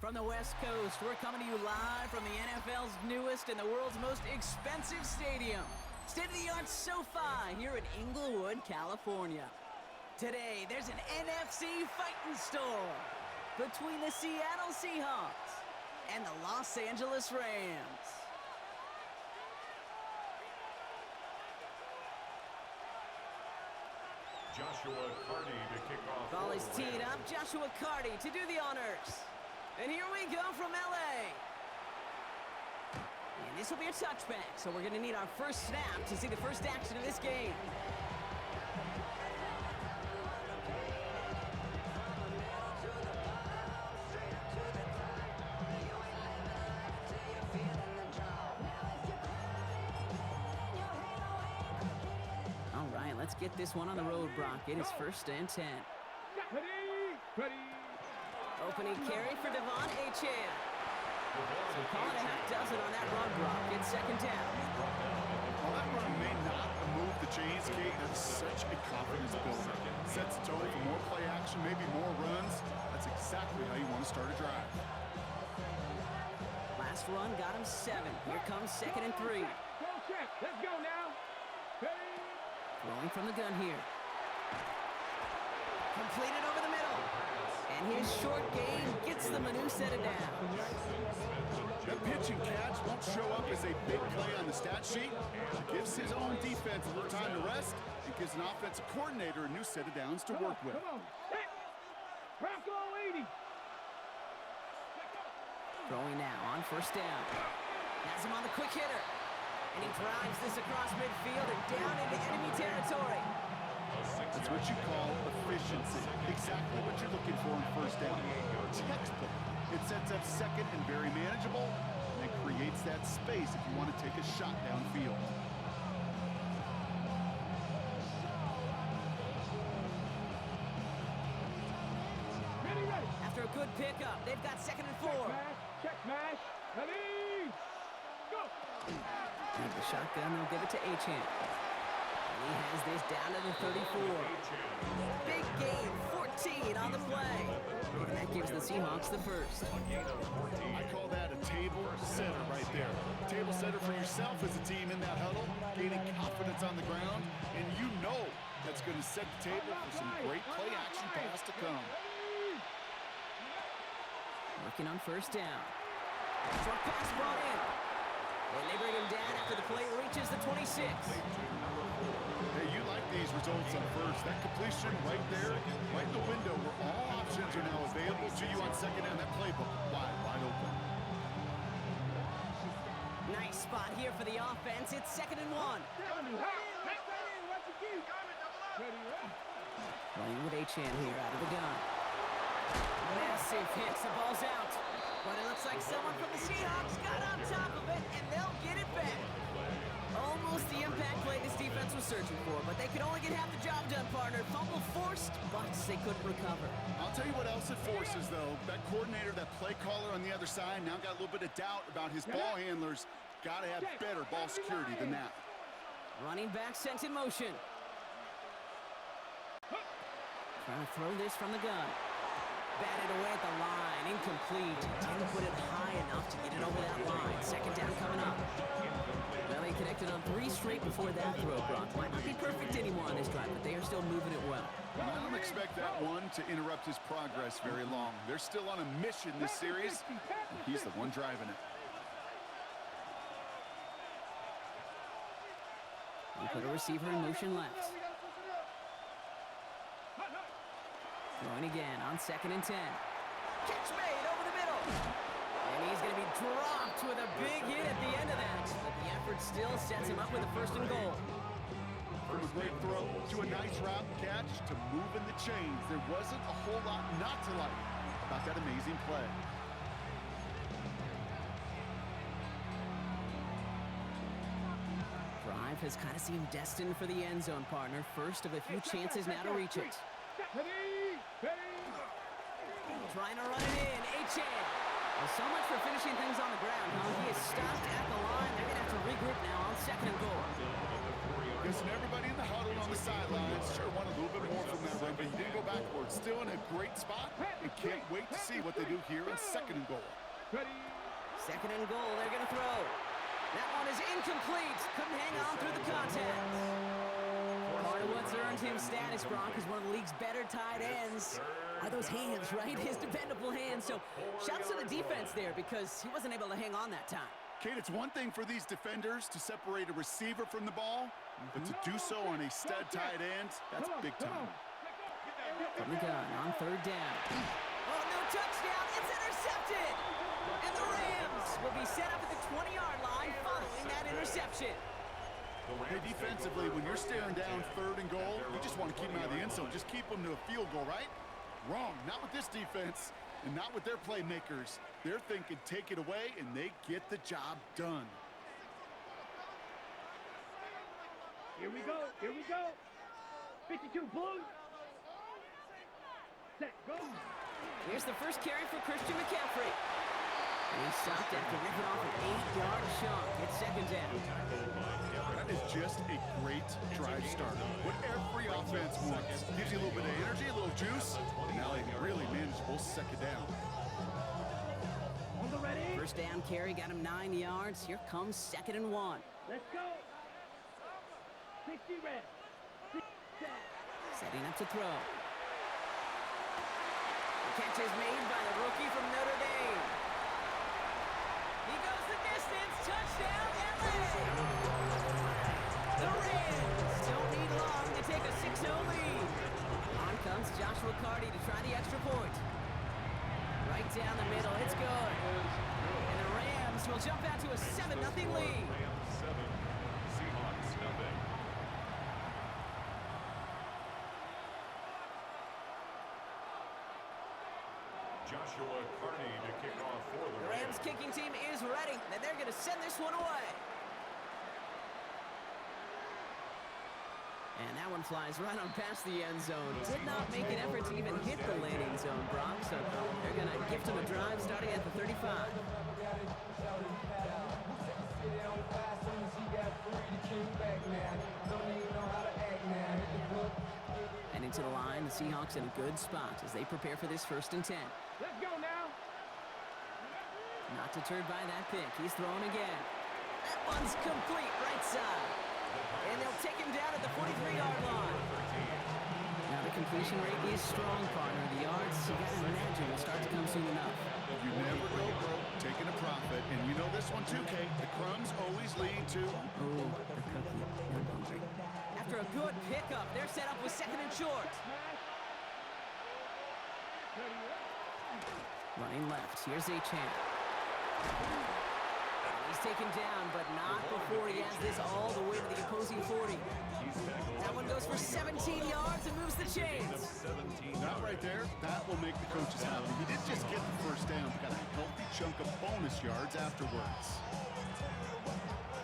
From the West Coast, we're coming to you live from the NFL's newest and the world's most expensive stadium, state-of-the-art SoFi here in Inglewood, California. Today, there's an NFC fighting storm between the Seattle Seahawks and the Los Angeles Rams. Joshua Carty to kick off. Ball is teed up. Joshua Carty to do the honors. And here we go from LA. And this will be a touchback, so we're going to need our first snap to see the first action of this game. All right, let's get this one on the road, Brock. It is 1st and 10. Ready. Opening carry for Devon Achane. So call it a half dozen on that run, Brock. It's 2nd down. Well, that run may not move the chains, Kate. That's such a confidence builder. Sets the tone for more play action, maybe more runs. That's exactly how you want to start a drive. Last run got him 7. Here comes 2nd and 3. Go check. Let's go now. Ready. Throwing from the gun here. Completed over the middle. And his short game gets them a new set of downs. That pitch and catch won't show up as a big play on the stat sheet. It gives his own defense a little time to rest. It gives an offensive coordinator a new set of downs to work with. Come on. Set. Bronco 80. Throwing now on 1st down. Has him on the quick hitter. And he drives this across midfield and down into enemy territory. That's what you call efficiency. Exactly what you're looking for in 1st down. Textbook. It sets up 2nd and very manageable, and it creates that space if you want to take a shot downfield. Ready. After a good pickup, they've got 2nd and 4. Check smash. Ready. Go. And the shotgun, they'll give it to Achane. He has this down to the 34. Big gain, 14 on the play. And that gives the Seahawks the first. I call that a table setter right there. Table setter for yourself as a team in that huddle, gaining confidence on the ground, and you know that's going to set the table for some great play action pass to come. Working on 1st down. Short pass brought in. And they bring him down after the play reaches the 26. Hey, you like these results on 1st. That completion right there, right in the window where all options are now available to you on 2nd down. That playbook wide open. Nice spot here for the offense. It's 2nd and 1. Running with Achane here out of the gun. Massive hits. The ball's out. But it looks like someone from the Seahawks got on top of it, and they'll get it back. Almost the impact play this defense was searching for, but they could only get half the job done, partner. Fumble forced, but they couldn't recover. I'll tell you what else it forces, though. That coordinator, that play caller on the other side, now got a little bit of doubt about his ball handlers. Got to have better ball security than that. Running back sent in motion. Trying to throw this from the gun. Batted away at the line, incomplete. Didn't put it high enough to get it over that line. 2nd down coming up. Well, they connected on 3 straight before that throw, Brock. Might not be perfect anymore on this drive, but they are still moving it well. I don't expect that one to interrupt his progress very long. They're still on a mission this series, and he's the one driving it. We put a receiver in motion left. Throwing again on 2nd and 10. Catch made over the middle. And he's going to be dropped with a big hit at the end of that. But the effort still sets him up with a 1st and goal. From a great throw to a nice route and catch to moving the chains, there wasn't a whole lot not to like about that amazing play. Drive has kind of seemed destined for the end zone, partner. First of a few chances now to reach it. Trying to run it in, Achane. Well, so much for finishing things on the ground, huh? He is stopped at the line. They're going to have to regroup now on 2nd and goal. Guessing everybody in the huddle on the sidelines sure wanted a little bit more from that run, but he didn't go backwards. Still in a great spot, and can't wait to see what they do here in 2nd and goal. Ready. 2nd and goal, they're going to throw. That one is incomplete. Couldn't hang on through the contact. Part of what's earned him status, Brock, is one of the league's better tight ends. Are those hands, right? His dependable hands. So shouts to the defense there because he wasn't able to hang on that time. Kate, it's one thing for these defenders to separate a receiver from the ball, but to do so on a stud tight end, that's big time. From the gun on 3rd down. Oh, no touchdown. It's intercepted. And the Rams will be set up at the 20-yard line following that interception. Hey, defensively, when you're staring down 3rd and goal, you just want to keep them out of the end zone. Just keep them to a field goal, right? Wrong. Not with this defense and not with their playmakers. They're thinking take it away, and they get the job done. Here we go. Here we go. 52 Blues. Set. Go. Here's the first carry for Christian McCaffrey. And he stopped after ripping off an 8-yard chunk. It's 2nd down. That is just a great drive starter. What every offense wants. Gives you a little bit of energy, a little juice, and now a really manageable 2nd down. On the ready. First down carry got him 9 yards. Here comes 2nd and 1. Let's go. 60 red. 6 set. Setting up to throw. The catch is made by the rookie from Notre Dame. He goes the distance. Touchdown, LA! The Rams don't need long to take a 6-0 lead. On comes Joshua Carty to try the extra point. Right down the middle, it's good. And the Rams will jump out to a 7-0 lead. Rams 7, Seahawks nothing. Joshua Carney to kick off for the The Rams kicking team is ready, and they're going to send this one away. And that one flies right on past the end zone. Did not make an effort to even hit the landing zone, Brock. So they're going to gift him a drive starting at the 35. And into the line, the Seahawks in a good spot as they prepare for this 1st and 10. Let's go now. Not deterred by that pick. He's throwing again. That one's complete right side. And they'll take him down at the 43-yard line. Now the completion rate is strong, partner. The yards, you got to imagine, will start to come soon enough. You never go broke taking a profit, and you know this one too, Kate. The crumbs always lead to... Oh, the cookie. I'm hungry. After a good pickup, they're set up with 2nd and short. Running left. Here's Achane. He's taken down, but not before he has this all the way to the opposing 40. That one goes for 17 yards and moves the chains. Not right there. That will make the coaches happy. He didn't just get the 1st down, but got a healthy chunk of bonus yards afterwards.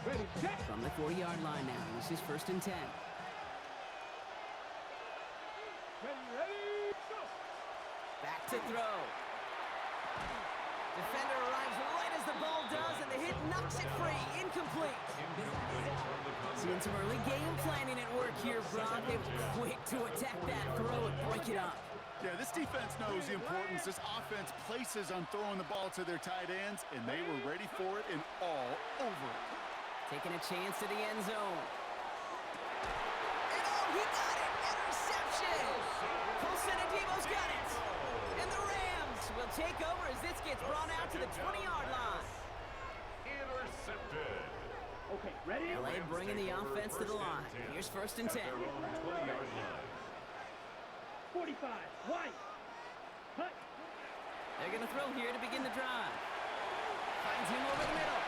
Ready, set. From the 40-yard line now, this is 1st and 10. Ready, go. Back to throw. Defender arrives right as the ball does, and the hit knocks it free. Incomplete. Seeing some early game planning at work here, Brock. They were quick to attack that throw and break it up. Yeah, this defense knows the importance this offense places on throwing the ball to their tight ends, and they were ready for it and all over it. Taking a chance to the end zone. And oh, he got it! Interception! Colson and Devo's got it! And the Rams will take over as this gets brought out to the 20-yard line. Intercepted. Okay, ready? LA bringing the offense to the line. Here's 1st and 10. 20-yard line. 45, White. Cut. They're going to throw here to begin the drive. Finds him over the middle.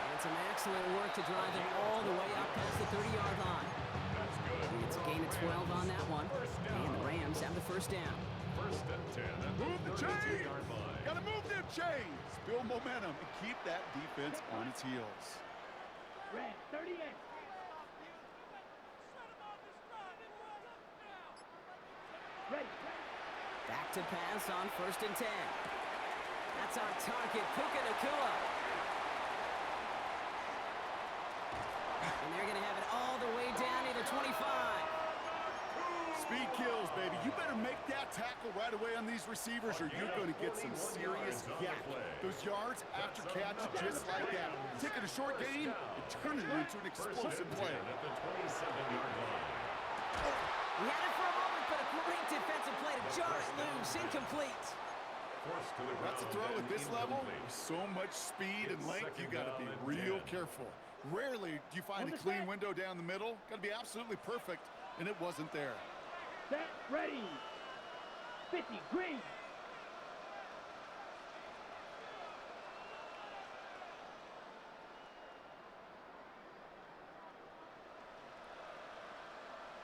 And some excellent work to drive him all the way up past the 30-yard line. That's good. It's a gain of 12 on that one. And the Rams have the 1st down. 1st and 10 at the Move the chains! 32-yard line. Gotta move them chains! Build momentum and keep that defense on its heels. Red, 38. Ready. Back to pass on 1st and 10. That's our target, Puka Nacua. And they're going to have it all the way down to the 25. Speed kills, baby. You better make that tackle right away on these receivers or you're going to get some serious yak. Those yards after catch just like that. Taking a short gain and turning it into an explosive play. At the 27-yard line. We had it for a moment, but a great defensive play to jar it loose. Incomplete. That's a throw at this level. With so much speed and length, you got to be real careful. Rarely do you find a clean window down the middle. Got to be absolutely perfect, and it wasn't there. Set, ready. 50, green.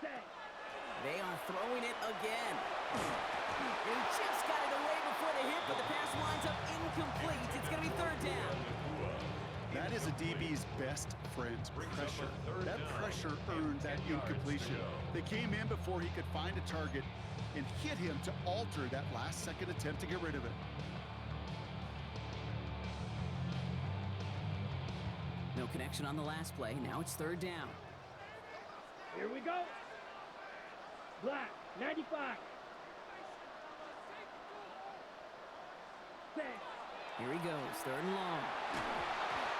Set. They are throwing it again. They just got it away before the hit, but the pass winds up incomplete. It's going to be third down. That is a DB's best friend, pressure. That pressure earned that incompletion. They came in before he could find a target and hit him to alter that last-second attempt to get rid of it. No connection on the last play. Now it's third down. Here we go. Black, 95. Set. Here he goes, third and long.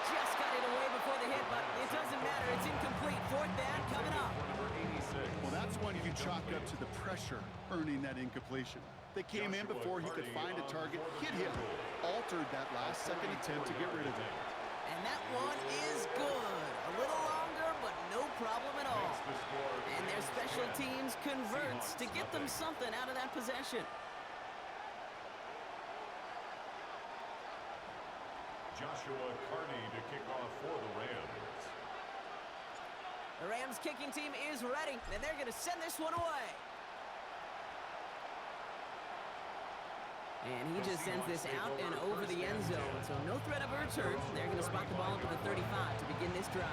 Just got it away before the hit, but it doesn't matter. It's incomplete. Fourth down coming up. Well, that's one you chalk up to the pressure earning that incompletion. They came in before he could find a target, hit him, altered that last-second attempt to get rid of it. And that one is good. A little longer, but no problem at all. And their special teams converts to get them something out of that possession. Joshua Carney to kick off for the Rams. The Rams kicking team is ready, and they're going to send this one away. And he just sends this out and over the end zone, so no threat of a return. They're going to spot the ball up at the 35 to begin this drive.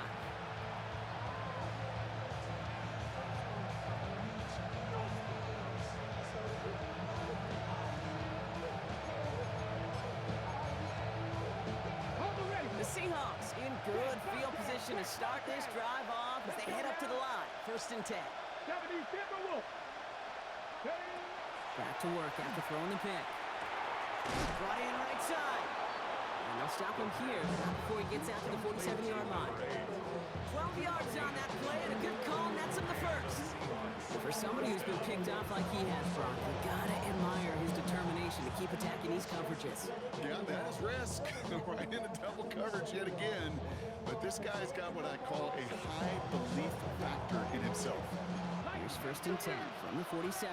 The Seahawks in good field position to start this drive off as they head up to the line. First and 10. 70, Timberwolf. Back to work after throwing the pick. Brought in right side. And they'll stop him here, not before he gets out to the 47-yard line. 12 yards on that play, and a good call nets him the first. For somebody who's been picked off like he has, Brock, you gotta admire his determination to keep attacking these coverages. Yeah, that is risk. Right into double coverage yet again. But this guy's got what I call a high belief factor in himself. Here's first and 10 from the 47.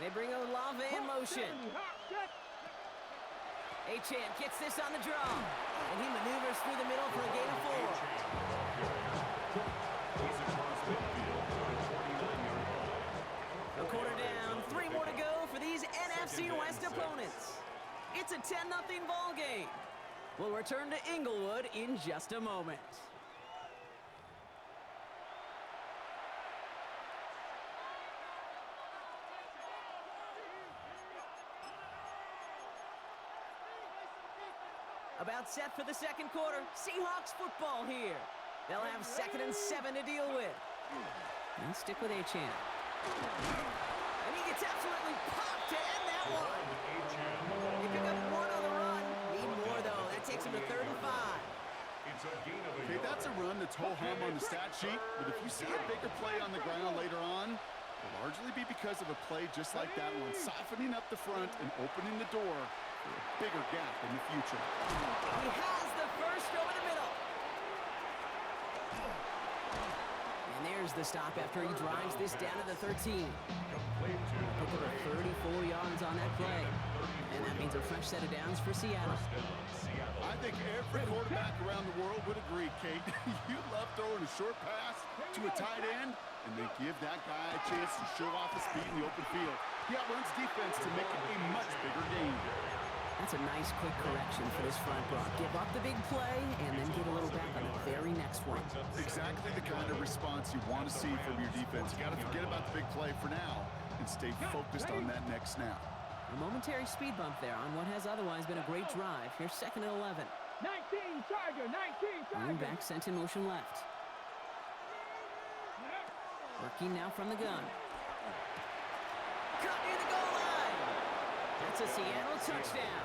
They bring Olave in motion. Achane gets this on the draw. And he maneuvers through the middle for a gain of 4. A quarter down, 3 more to go for these NFC West opponents. It's a 10-0 ball game. We'll return to Inglewood in just a moment. About set for the second quarter. Seahawks football here. They'll have 2nd and 7 to deal with. And stick with Achane. And he gets absolutely popped to end that one. He picked up 1 on the run. Need more, though. That takes him to 3rd and 5. Okay, that's a run that's ho-hum on the stat sheet, but if you see a bigger play on the ground later on, it'll largely be because of a play just like that one, softening up the front and opening the door for a bigger gap in the future. He has the first over the middle. And there's the stop after he drives this down to the 13. Pick up 34 yards on that play. And that means a fresh set of downs for Seattle. I think every quarterback around the world would agree, Kate. You love throwing a short pass to a tight end and then give that guy a chance to show off his speed in the open field. He outruns defense to make it a much bigger game. That's a nice quick correction for this front, Brock. Give up the big play and then get a little back on the very next one. Exactly the kind of response you want to see from your defense. You got to forget about the big play for now and stay focused on that next snap. A momentary speed bump there on what has otherwise been a great drive. Here's 2nd and 11. 19, Charger, 19, Charger. Running back sent in motion left. Working now from the gun. Cut near the goal line. That's a Seattle touchdown.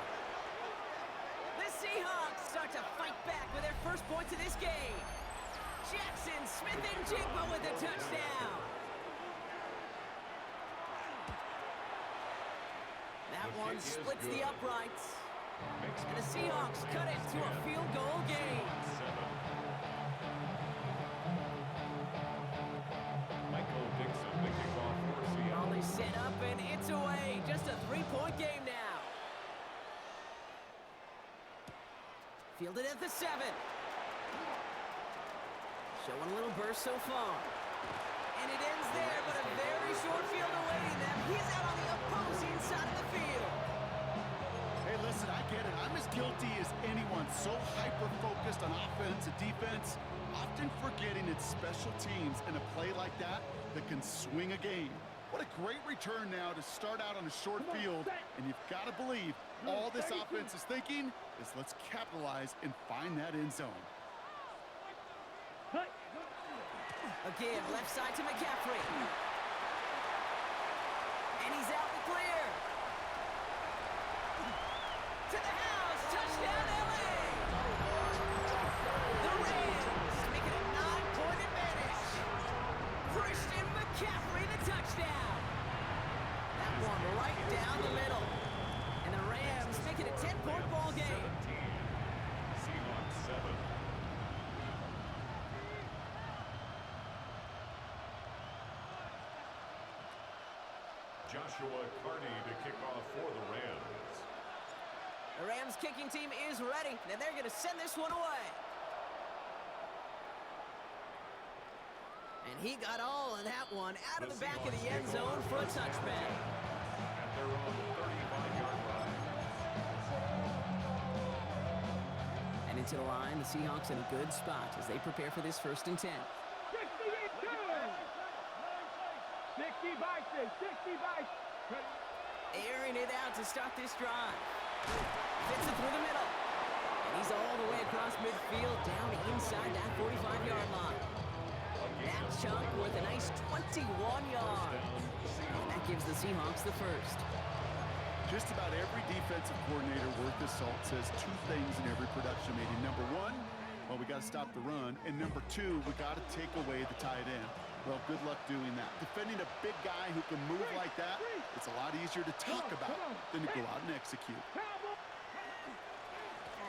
The Seahawks start to fight back with their first points of this game. Jackson Smith-Njigba with a touchdown. That one splits the uprights. And the Seahawks cut it to a field goal game. All is set up and it's away. Just a 3-point game now. Fielded at the 7. Showing a little burst so far. And it ends there, but a very short field awaiting them. He's out on the opposing side of the field. Hey, listen, I get it. I'm as guilty as anyone. So hyper-focused on offense and defense, often forgetting it's special teams in a play like that that can swing a game. What a great return now to start out on a short field, and you've got to believe all this offense is thinking is let's capitalize and find that end zone. Again, left side to McCaffrey. And he's out and clear. To the house, touchdown LA! The Rams make it a 9-point advantage. Christian McCaffrey, the touchdown. That one right down the middle. And the Rams make it a 10-point ball game. Seahawks 7. Joshua Carney to kick off for the Rams. The Rams kicking team is ready, and they're going to send this one away. And he got all of that one out of the back of the end zone for a touchback. At their own 35-yard line. And into the line, the Seahawks in a good spot as they prepare for this 1st and 10. 60 Bison, 60 Bison. Airing it out to start this drive. Fits it through the middle. And he's all the way across midfield, down inside that 45-yard line. That chunk worth a nice 21 yards. And that gives the Seahawks the first. Just about every defensive coordinator worth his salt says 2 things in every production meeting. Number 1, well, we got to stop the run. And number 2, we got to take away the tight end. Well, good luck doing that. Defending a big guy who can move like that, it's a lot easier to talk about than to go out and execute.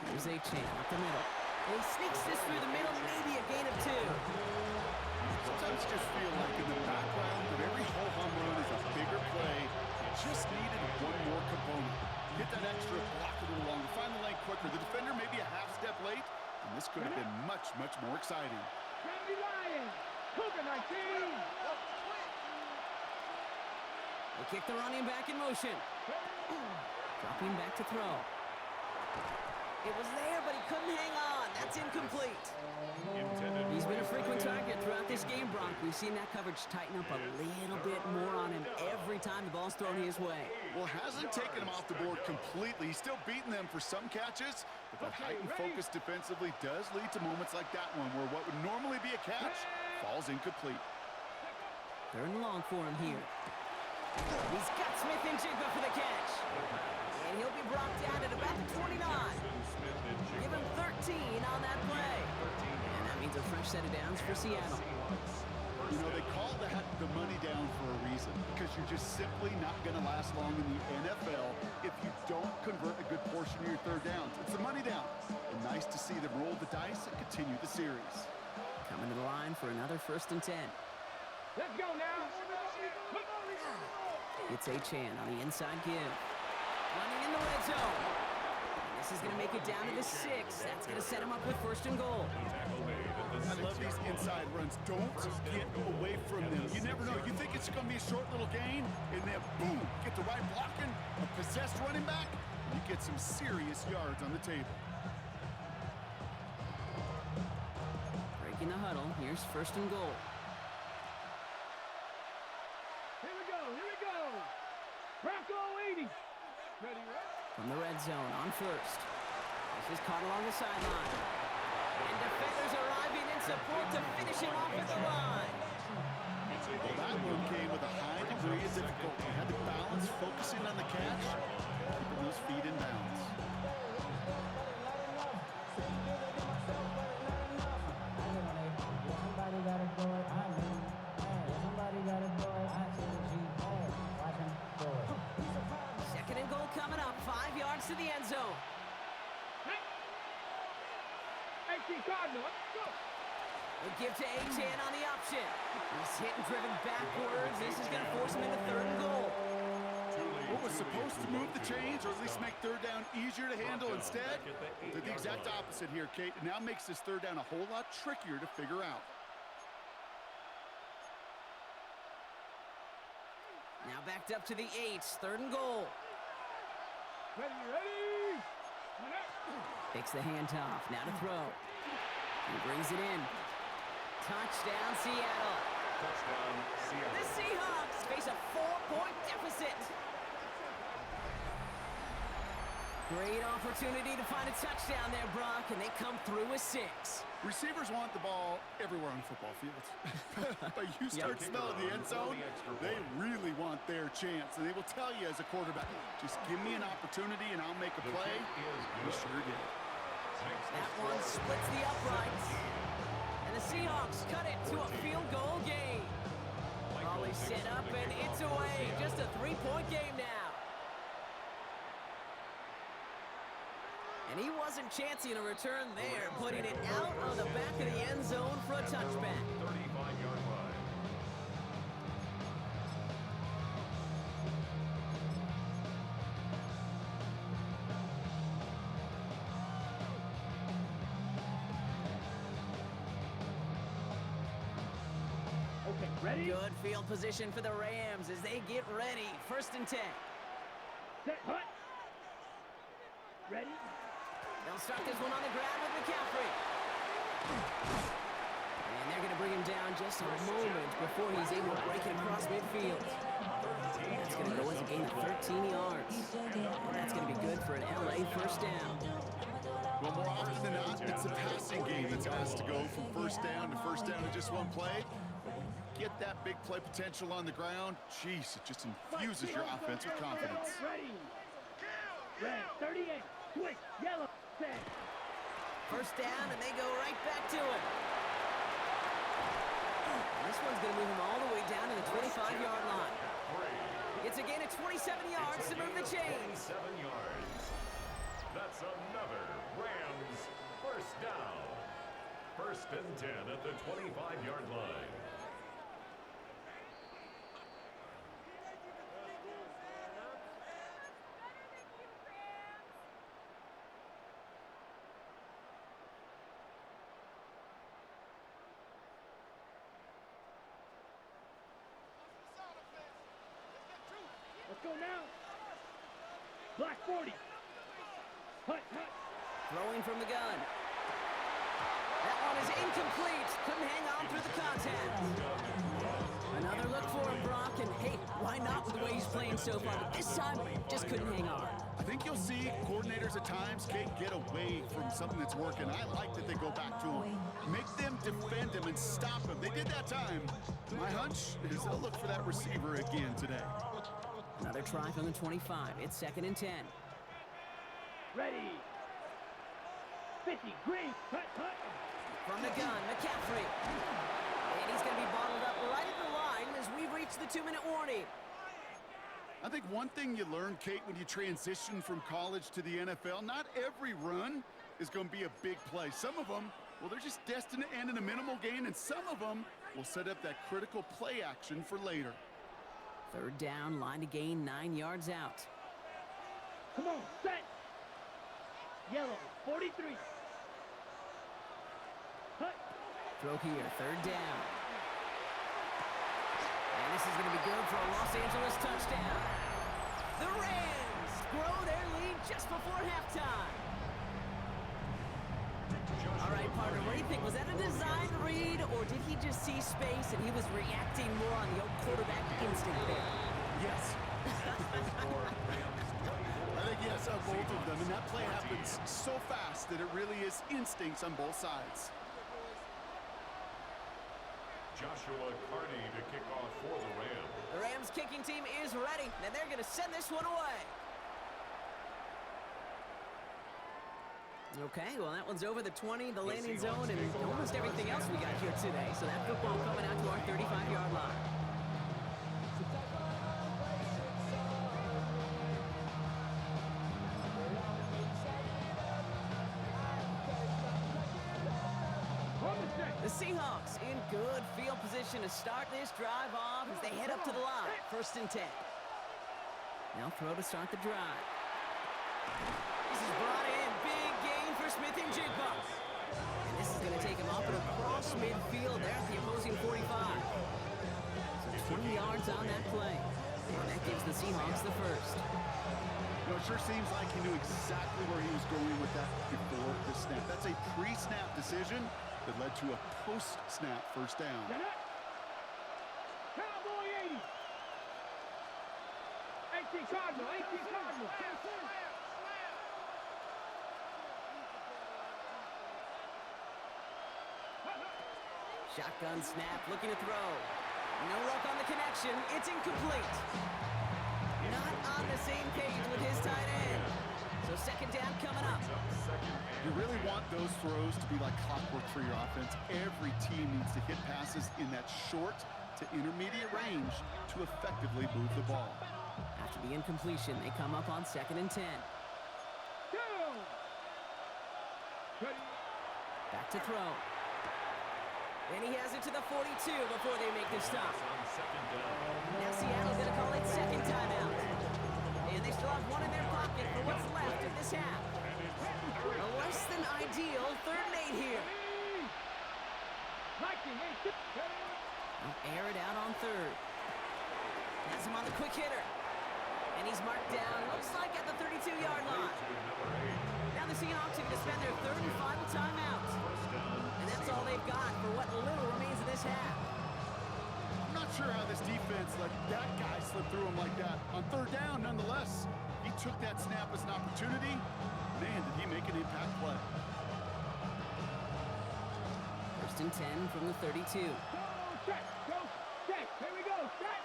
Here's A-Chain up the middle. And he sneaks this through the middle, maybe a gain of 2. Sometimes you just feel like in the background of every ho-hum run is a bigger play. It just needed one more component. Hit that extra, block a little longer, find the lane quicker. The defender maybe a half step late, and this could have been much, much more exciting. Randy Lions, Cougar 19. They kick the running back in motion. Dropping back to throw. It was there, but he couldn't hang on. That's incomplete. He's been a frequent target throughout this game, Bronk. We've seen that coverage tighten up a little bit more on him every time the ball's thrown his way. Well, hasn't taken him off the board completely. He's still beating them for some catches, but that heightened focus defensively does lead to moments like that one where what would normally be a catch falls incomplete. 3rd and long for him here. He's got Smith-Njigba for the catch. And he'll be brought down at about the 29. Give him 13 on that play. And that means a fresh set of downs for Seattle. You know, they call that the money down for a reason, because you're just simply not going to last long in the NFL if you don't convert a good portion of your 3rd downs. It's the money down. And nice to see them roll the dice and continue the series. Coming to the line for another 1st and 10. Let's go now. It's A-Chan on the inside give. Running in the red zone. And this is going to make it down to the 6. That's going to set him up with 1st and goal. I love these inside runs. Don't get away from them. You never know. You think it's going to be a short little gain, and then boom, get the right blocking, a possessed running back, and you get some serious yards on the table. Breaking the huddle. Here's 1st and goal. Here we go, here we go. Bronco 80. Ready, From the red zone on 1st. This is caught along the sideline. And defenders arriving in support to finish him off at the line. Well, that one came with a high degree of difficulty. Had to balance, focusing on the catch, keeping those feet in bounds. Second and goal coming up, 5 yards to the end zone. We give to A10 on the option. He's hit and driven backwards. This is going to force him into third and goal. What was supposed to move the chains, or at least make third down easier to handle instead, did the exact opposite here, Kate. It now makes this third down a whole lot trickier to figure out. Now backed up to the 8s, third and goal. Ready. Takes the handoff, now to throw. He brings it in. Touchdown, Seattle. Touchdown, Seattle. The Seahawks face a 4-point deficit. Great opportunity to find a touchdown there, Brock, and they come through with 6. Receivers want the ball everywhere on football fields. But you start smelling the end zone, they really want their chance. And they will tell you as a quarterback, just give me an opportunity and I'll make a play. You sure did. That one splits the uprights. And the Seahawks cut it to a field goal game. Volley set up and it's away. Just a 3-point game now. And he wasn't chancing a return there, putting it out on the back of the end zone for a touchback. 35-yard line. Okay, ready? Good field position for the Rams as they get ready. 1st and 10. Set, hut. Ready? They'll start this one on the ground with McCaffrey. And they're going to bring him down just a moment before he's able to break it across midfield. That's going to go as a gain of 13 yards. And that's going to be good for an LA first down. Well, more often than not, it's a passing game that's asked to go from first down in just one play. But when you get that big play potential on the ground, jeez, it just infuses your offense with confidence. Ready. Red, 38, switch, yellow, set. First down, and they go right back to it. This one's going to move him all the way down to the 25-yard line. It's a gain of 27 yards to move the chains. 7 yards. That's another Rams first down. 1st and 10 at the 25-yard line. Let's go now. Black 40. Hut. Throwing from the gun. That one is incomplete. Couldn't hang on through the contact. Another look for him, Brock. And hey, why not with the way he's playing so far? But this time, just couldn't hang on. I think you'll see coordinators at times can't get away from something that's working. I like that they go back to him. Make them defend him and stop him. They did that time. My hunch is they'll look for that receiver again today. Another try from the 25. It's 2nd and 10. Ready. 50, green, hut. From the gun, McCaffrey. And he's going to be bottled up right at the line as we reach the 2-minute warning. I think one thing you learn, Kate, when you transition from college to the NFL, not every run is going to be a big play. Some of them, well, they're just destined to end in a minimal gain, and some of them will set up that critical play action for later. 3rd down, line to gain 9 yards out. Come on, set. Yellow, 43. Hut. Throw here, 3rd down. And this is going to be good for a Los Angeles touchdown. The Rams grow their lead just before halftime. All right, partner, what do you think? Was that a design read, or did he just see space and he was reacting more on the old quarterback instinct there? Yes. I think Yes, both of them, and that play happens so fast that it really is instincts on both sides. Joshua Carney to kick off for the Rams. The Rams kicking team is ready, and they're going to send this one away. Okay, well, that one's over the 20, the landing zone, and almost everything else we got here today. So that football coming out to our 35-yard line. The Seahawks in good field position to start this drive off as they head up to the line. 1st and 10. Now throw to start the drive. This is brought in. Big gain for Smith and Jigba. And this is going to take him up and across midfield there at the opposing 45. So 20 yards on that play. And that gives the Seahawks the first. You know, it sure seems like he knew exactly where he was going with that before the snap. That's a pre-snap decision that led to a post-snap first down. Cowboy 80. 18 Cardinal, 18 Cardinal. Shotgun snap, looking to throw. No luck on the connection. It's incomplete. Not on the same page with his tight end. So 2nd down coming up. You really want those throws to be like clockwork for your offense. Every team needs to hit passes in that short to intermediate range to effectively move the ball. After the incompletion, they come up on 2nd and 10. Back to throw. And he has it to the 42 before they make the stop. Now Seattle's going to call it 2nd timeout. And they still have one in their pocket for what's left of this half. A less than ideal 3rd and 8 here. They'll air it out on 3rd. Has him on the quick hitter. And he's marked down, looks like at the 32-yard line. Now the Seahawks are going to spend their 3rd and final timeout. And that's all they've got for what little remains of this half. I'm not sure how this defense let that guy slip through him like that. On 3rd down, nonetheless, he took that snap as an opportunity. Man, did he make an impact play. 1st and 10 from the 32. Go, check, here we go, check.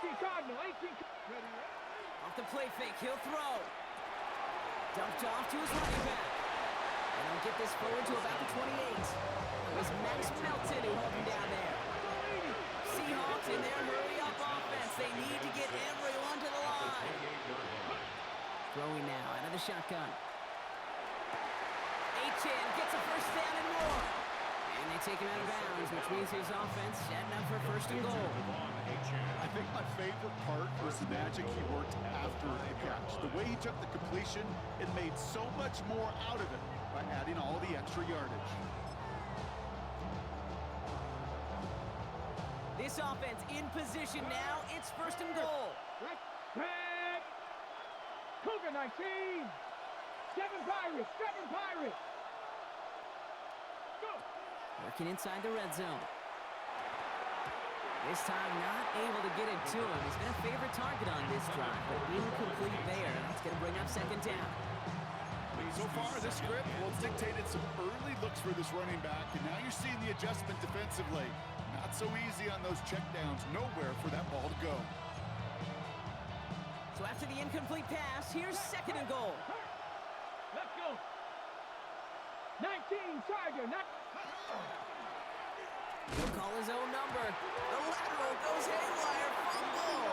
18 Cardinal, 18 Off the play fake, he'll throw. Dumped off to his running back. And he'll get this forward to about the 28. It was Max Melton who held him down there. Seahawks in their hurry-up offense. They need to get everyone to the line. Throwing now out of the shotgun. Achane gets a 1st down and more. And they take him out of bounds, which means his offense setting up for 1st and goal. I think my favorite part was the magic he worked after the catch. The way he took the completion and made so much more out of it by adding all the extra yardage. This offense in position now. It's 1st and goal. Red. Cougar 19. 7 Pirates. Go. Working inside the red zone. This time not able to get it to him. He's been a favorite target on this drive, but incomplete there. That's going to bring up 2nd down. So far, this script, well, it's dictated some early looks for this running back, and now you're seeing the adjustment defensively. Not so easy on those checkdowns. Nowhere for that ball to go. So after the incomplete pass, here's 2nd and goal. Let's go. 19 Charger. He'll call his own number. The lateral goes haywire. Fumble.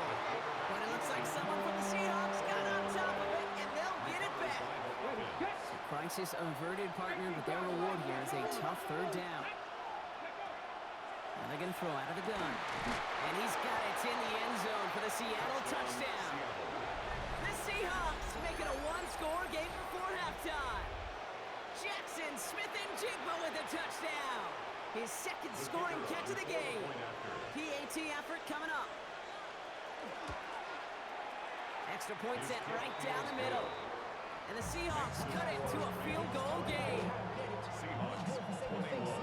But it looks like someone from the Seahawks got on top of it, and they'll get it back. So crisis averted, partner, but their reward here is a tough 3rd down. Now they're going to throw out of the gun. And he's got it in the end zone for the Seattle touchdown. The Seahawks make it a 1-score game before halftime. Jackson Smith and Jigba with a touchdown. His 2nd scoring catch of the game. PAT effort coming up. Extra point set right down the middle. And the Seahawks cut it to a field goal game. Seahawks 21.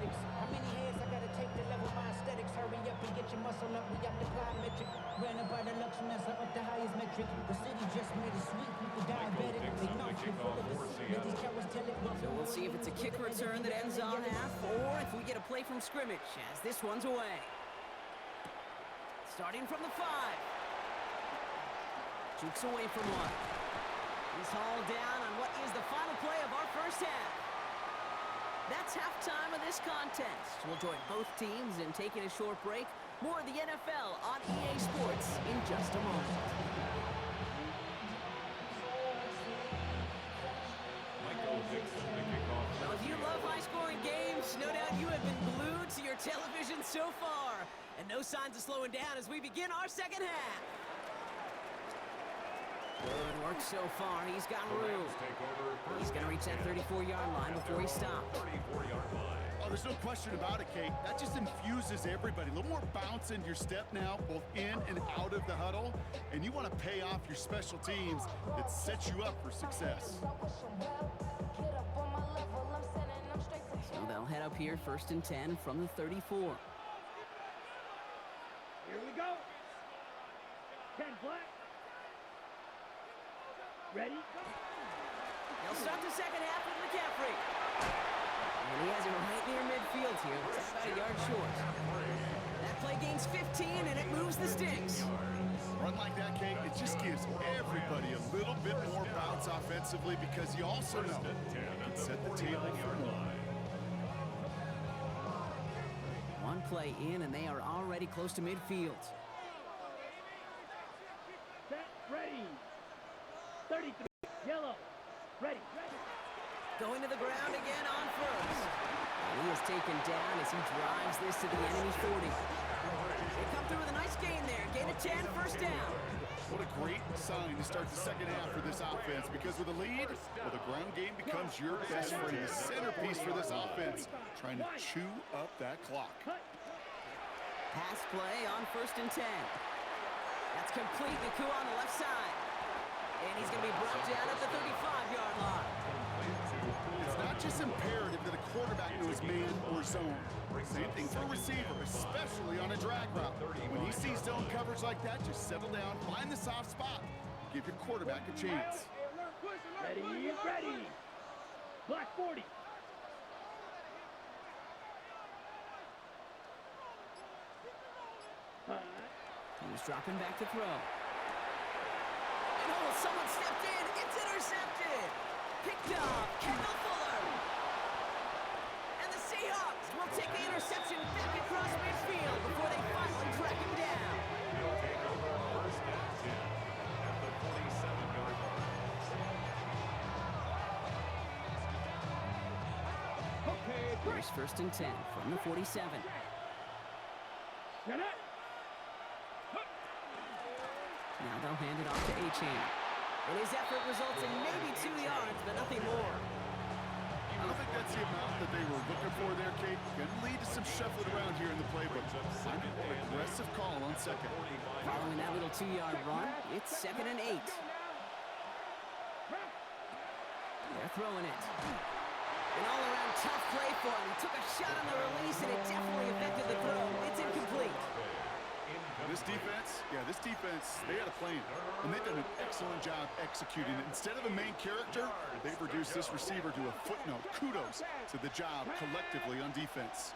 athletics. How many hands I gotta take to level my aesthetics? Hurry up and get your muscle up. We up the plyometric. Ran up by the Luxembourg, up the highest metric. The city just made it sweet. People diabetic. They know you're full of this. Let these cowards tell it. So we'll see if it's a kick return that ends on half, or if we get a play from scrimmage, as this one's away. Starting from the 5. Jukes away from one. He's hauled down on what is the final play of our first half. That's halftime of this contest. We'll join both teams in taking a short break. More of the NFL on EA Sports in just a moment. Well, if you love high-scoring games, no doubt you have been glued to your television so far. And no signs of slowing down as we begin our second half. Good work so far. He's got room. He's going to reach that 34-yard line before he stops. Oh, there's no question about it, Kate. That just infuses everybody. A little more bounce in your step now, both in and out of the huddle. And you want to pay off your special teams. It sets you up for success. So they'll head up here, 1st and 10 from the 34. Here we go. 10 flat. Ready? Go. They'll start the second half with McCaffrey. And he has it right near midfield here. It's about a yard short. That play gains 15, and it moves the sticks. Run like that, Kate, it just gives everybody a little bit more bounce offensively because you also know you can set the table for more. One play in, and they are already close to midfield. Set. Ready. 33. Yellow. Ready. Going to the ground again on first. And he is taken down as he drives this to the enemy 40. They come through with a nice gain there. Gain of 10, 1st down. What a great sign to start the second half for this offense because with a lead, well, the ground game becomes your best friend, the centerpiece for this offense, trying to chew up that clock. Pass play on 1st and 10. That's complete. Naku on the left side. And he's going to be brought down at the 35-yard line. It's not just imperative that a quarterback knows man or zone. Same thing for a receiver, especially on a drag route. When he sees zone coverage like that, just settle down, find the soft spot, give your quarterback a chance. Ready. Ready. Black 40. He's dropping back to throw. And oh, someone stepped in. It's intercepted. Picked up. Kendall Fuller. And the Seahawks will take the interception back across midfield before they finally track him down. He'll take over 1st and 10 at the 47-yard line. Okay. Here's 1st and 10 from the 47. Get it. Now they'll hand it off to A-Chain. And his effort results in maybe 2 yards, but nothing more. I don't think that's the amount that they were looking for there, Kate. Going to lead to some shuffling around here in the playbook. Aggressive call on second. Following that little 2-yard run, it's 2nd and 8. They're throwing it. An all-around tough play for him. He took a shot on the release, and it definitely affected the throw. It's incomplete. This defense, they had a plan, and they've done an excellent job executing it. Instead of a main character, they've reduced this receiver to a footnote. Kudos to the job collectively on defense.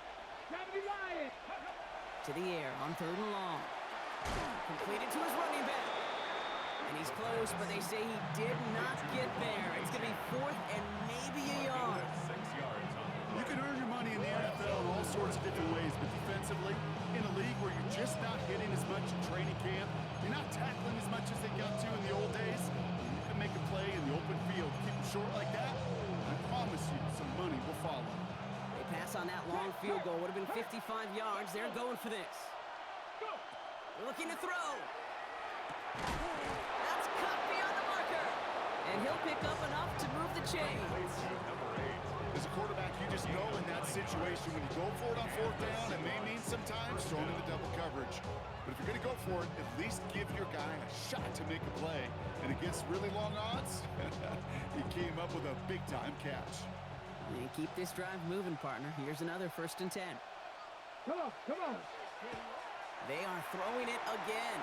To the air on 3rd and long. Completed to his running back. And he's close, but they say he did not get there. It's going to be 4th and maybe a yard. 6 yards on the You can earn your money in the NFL in all sorts of different ways, but defensively, in a league where you're just not hitting as much in training camp, you're not tackling as much as they got to in the old days, you can make a play in the open field. Keep it short like that, I promise you some money will follow. They pass on that long field goal. Would have been 55 yards. They're going for this. They're looking to throw. That's cut beyond the marker. And he'll pick up enough to move the chains. As a quarterback, you just know in that situation, when you go for it on 4th down, it may mean sometimes throwing in the double coverage. But if you're going to go for it, at least give your guy a shot to make a play. And against really long odds, he came up with a big-time catch. And keep this drive moving, partner. Here's another 1st and 10. Come on, come on. They are throwing it again.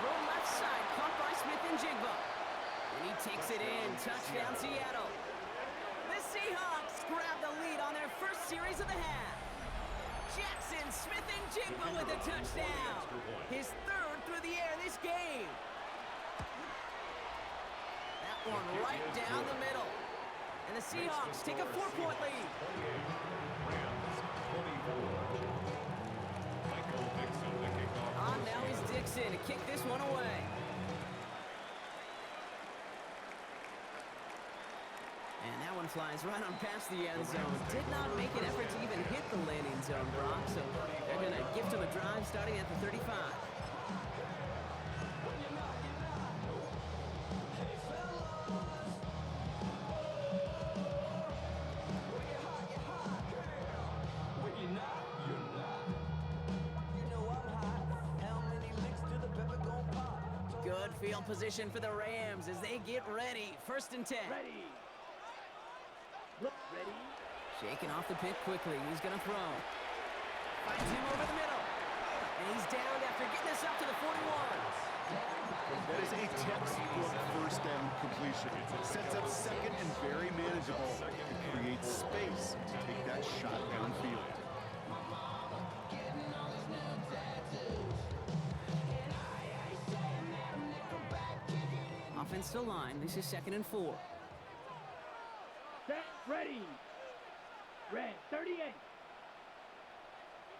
Throw left side, caught by Smith and Jigba. And he takes it in. Touchdown, Seattle. The Seahawks grab the lead on their first series of the half. Jackson, Smith, and Jigba with a touchdown. His 3rd through the air this game. That one right down the middle. And the Seahawks take a 4-point lead. On now is Dixon to kick this one away. And that one flies right on past the end zone. Did not make an effort to even hit the landing zone, Brock. So they're going to gift him a drive starting at the 35. Good field position for the Rams as they get ready. 1st and 10. Ready. Look, ready. Shaking off the pick quickly. He's going to throw. Finds him over the middle. And he's down after getting us up to the 41. That is a textbook 1st down completion. It sets up 2nd and very manageable. It creates space to take that shot downfield. Offensive line. This is 2nd and 4. Set, ready. Red, 38.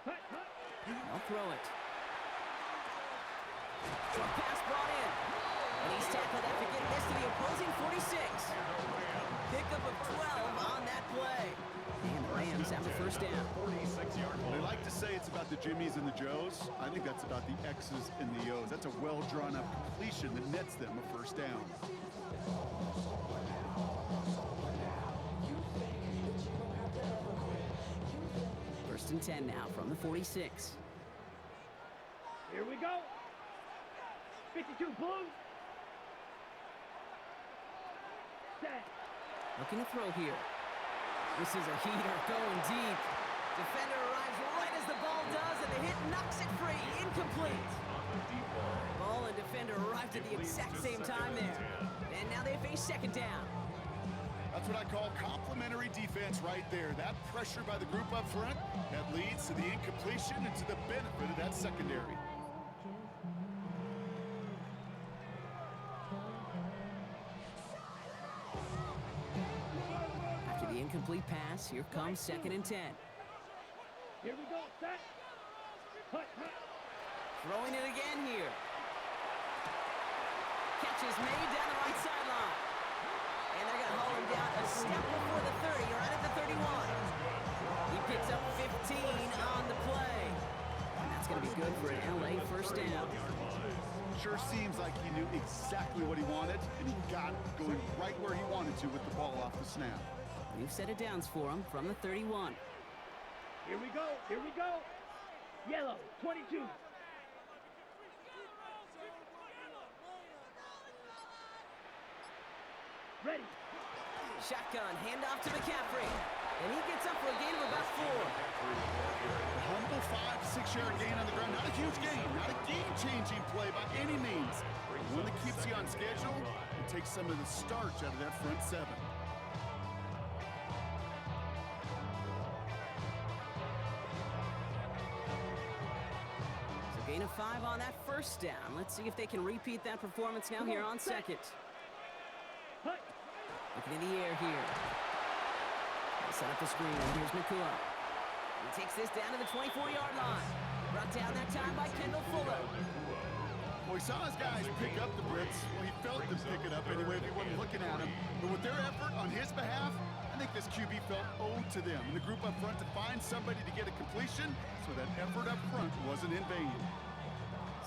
Hut, hut. I'll throw it. Short pass brought in. And he's tackled after getting this to the opposing 46. Pickup of 12 on that play. And the Rams have the 1st down. They like to say it's about the Jimmies and the Joes. I think that's about the X's and the O's. That's a well-drawn-up completion that nets them a 1st down. First and 10 now from the 46. Here we go. 52 blue. Set. Looking to throw here. This is a heater going deep. Defender arrives right as the ball does, and the hit knocks it free. Incomplete. Ball and defender arrived at the exact same time there. And now they face 2nd down. That's what I call complementary defense right there. That pressure by the group up front, that leads to the incompletion and to the benefit of that secondary. After the incomplete pass, here comes 2nd and 10. Here we go. Set. Hut, hut. Throwing it again here. Catch is made down the right sideline. And they're going to haul him down a step before the 30, right at the 31. He picks up 15 on the play. And that's going to be good for an LA 1st down. Sure seems like he knew exactly what he wanted, and he got going right where he wanted to with the ball off the snap. New set of downs for him from the 31. Here we go. Here we go. Yellow, 22. Ready. Shotgun, handoff to McCaffrey. And he gets up for a gain of about 4. A humble 5 to 6 yard gain on the ground. Not a huge gain, not a game-changing play by any means. One that keeps you on schedule and takes some of the starch out of that front 7. So gain of 5 on that 1st down. Let's see if they can repeat that performance now here on 2nd. Hut. Looking in the air here. They set up the screen, and here's Nakua. He takes this down to the 24-yard line. Brought down that time by Kendall Fuller. Well, he saw his guys pick up the blitz. Well, he felt them pick it up anyway if he wasn't looking at him. But with their effort on his behalf, I think this QB felt owed to them and the group up front to find somebody to get a completion so that effort up front wasn't in vain.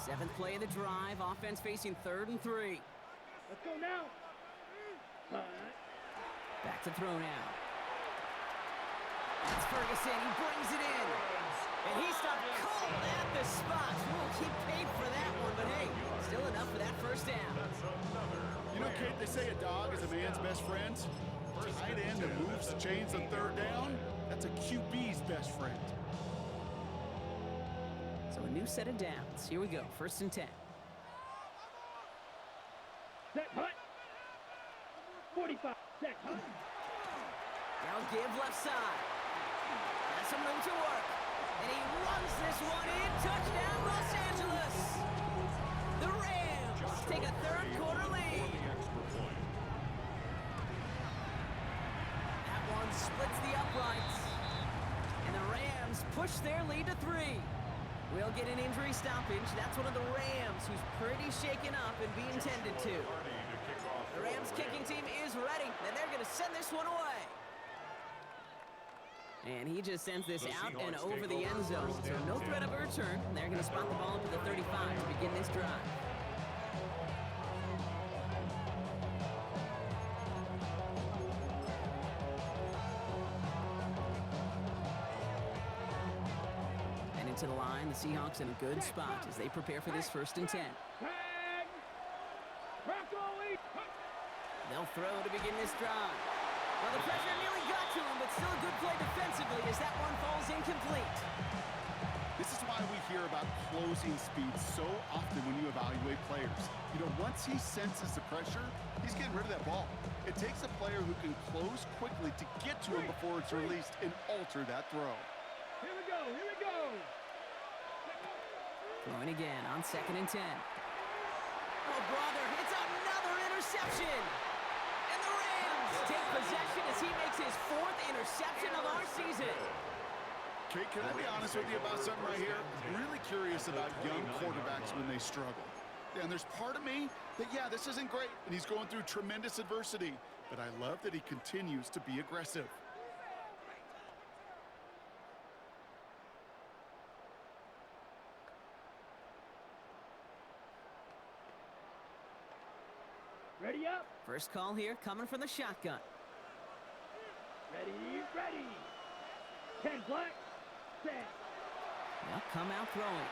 7th play of the drive. Offense facing 3rd and 3. Let's go now. Back to throw now. That's Ferguson. He brings it in. And he stopped cold at the spot. He paid for that one, but hey, still enough for that 1st down. You know, Kate, they say a dog is a man's best friend. tight end that moves the chains on third down, that's a QB's best friend. So a new set of downs. Here we go, 1st and 10. Set hut. 45. Set hut. Now give left side. Has some room to work. And he runs this one in. Touchdown, Los Angeles. The Rams take a third-quarter lead. That one splits the uprights. And the Rams push their lead to 3. We'll get an injury stoppage. That's one of the Rams who's pretty shaken up and being tended to. The Rams kicking team is ready, and they're going to send this one away. And he just sends this out and over the end zone, so no threat of a return. They're going to spot the ball up at the 35 to begin this drive. To the line, the Seahawks in a good spot as they prepare for this 1st and 10. They'll throw to begin this drive. Well, the pressure nearly got to him, but still a good play defensively as that one falls incomplete. This is why we hear about closing speed so often when you evaluate players. You know, once he senses the pressure, he's getting rid of that ball. It takes a player who can close quickly to get to him before it's released and alter that throw. Here we go, here we go. Throwing again on 2nd and 10. Oh, brother, it's another interception. And the Rams take possession as he makes his 4th interception of our season. Okay, can I be honest with you about something right here? I'm really curious about young quarterbacks when they struggle. And there's part of me that, yeah, this isn't great, and he's going through tremendous adversity. But I love that he continues to be aggressive. Ready up. First call here coming from the shotgun. Ready, ready. 10 black, set. They'll come out throwing.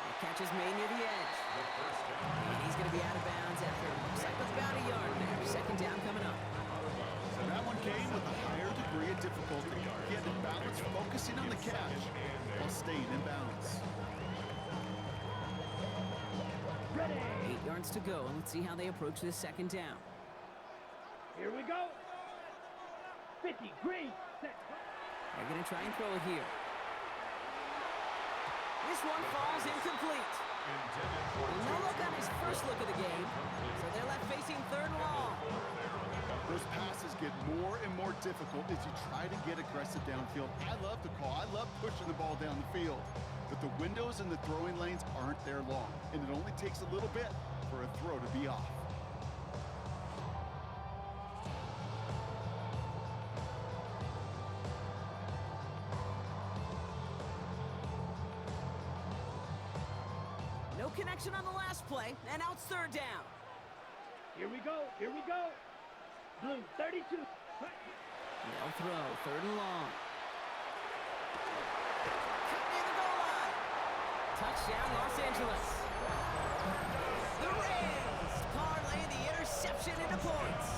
The catch is made near the edge. And he's going to be out of bounds after it looks like about a yard there. 2nd down coming up. So that one came with a higher degree of difficulty. He had to balance focusing on the catch while staying in bounds. Ready. 8 yards to go, and let's see how they approach this 2nd down. Here we go. 50, green, set. They're going to try and throw it here. This one falls incomplete. And no look on his first look of the game, so they're left facing 3rd and long. Those passes get more and more difficult as you try to get aggressive downfield. I love the call. I love pushing the ball down the field. But the windows in the throwing lanes aren't there long, and it only takes a little bit for a throw to be off. No connection on the last play, and now it's 3rd down. Here we go, here we go. Blue, 32. They'll throw, 3rd and long. Touchdown, Los Angeles. The Rams parlay the interception into points.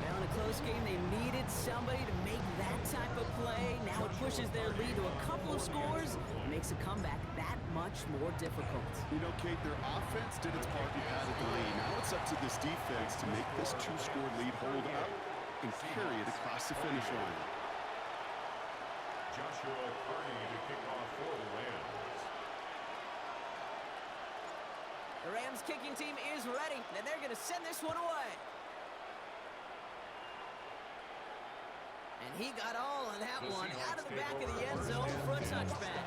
Now in a close game, they needed somebody to make that type of play. Now it pushes their lead to a couple of scores and makes a comeback that much more difficult. You know, Kate, their offense did its part and padded the lead. Now it's up to this defense to make this 2-score lead hold up and carry it across the finish line. Joshua Carney to kick off for the Rams. The Rams kicking team is ready, and they're going to send this one away. And he got all of that one out of the back of the end zone for a touchback.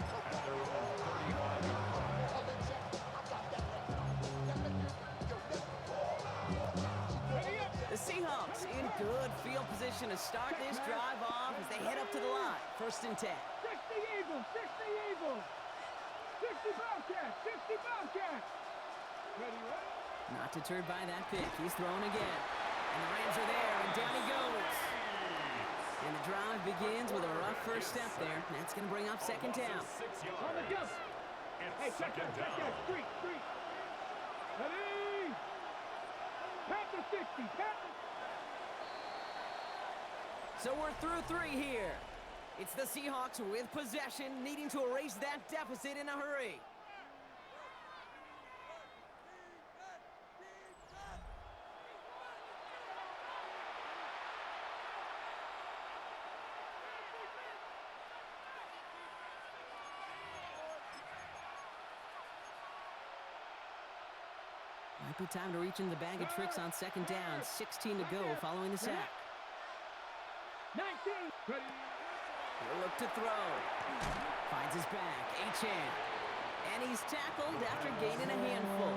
The Seahawks in good field position to start this drive off as they head up to the line. 1st and 10. 60 Eagles, 60 Eagles. 60 Bobcats, 60 Bobcats. Ready, ready? Not deterred by that pick. He's throwing again. And the Rams are there, and down he goes. And the drive begins with a rough first step there. That's going to bring up 2nd down. On the jump. Hey, check that, street. Ready? Panther 6, Empty. So we're through 3 here. It's the Seahawks with possession, needing to erase that deficit in a hurry. Might be time to reach in the bag of tricks on second down. 16 to go following the sack. 19. Ready. He'll look to throw. Finds his back. Achane. And he's tackled after gaining a handful.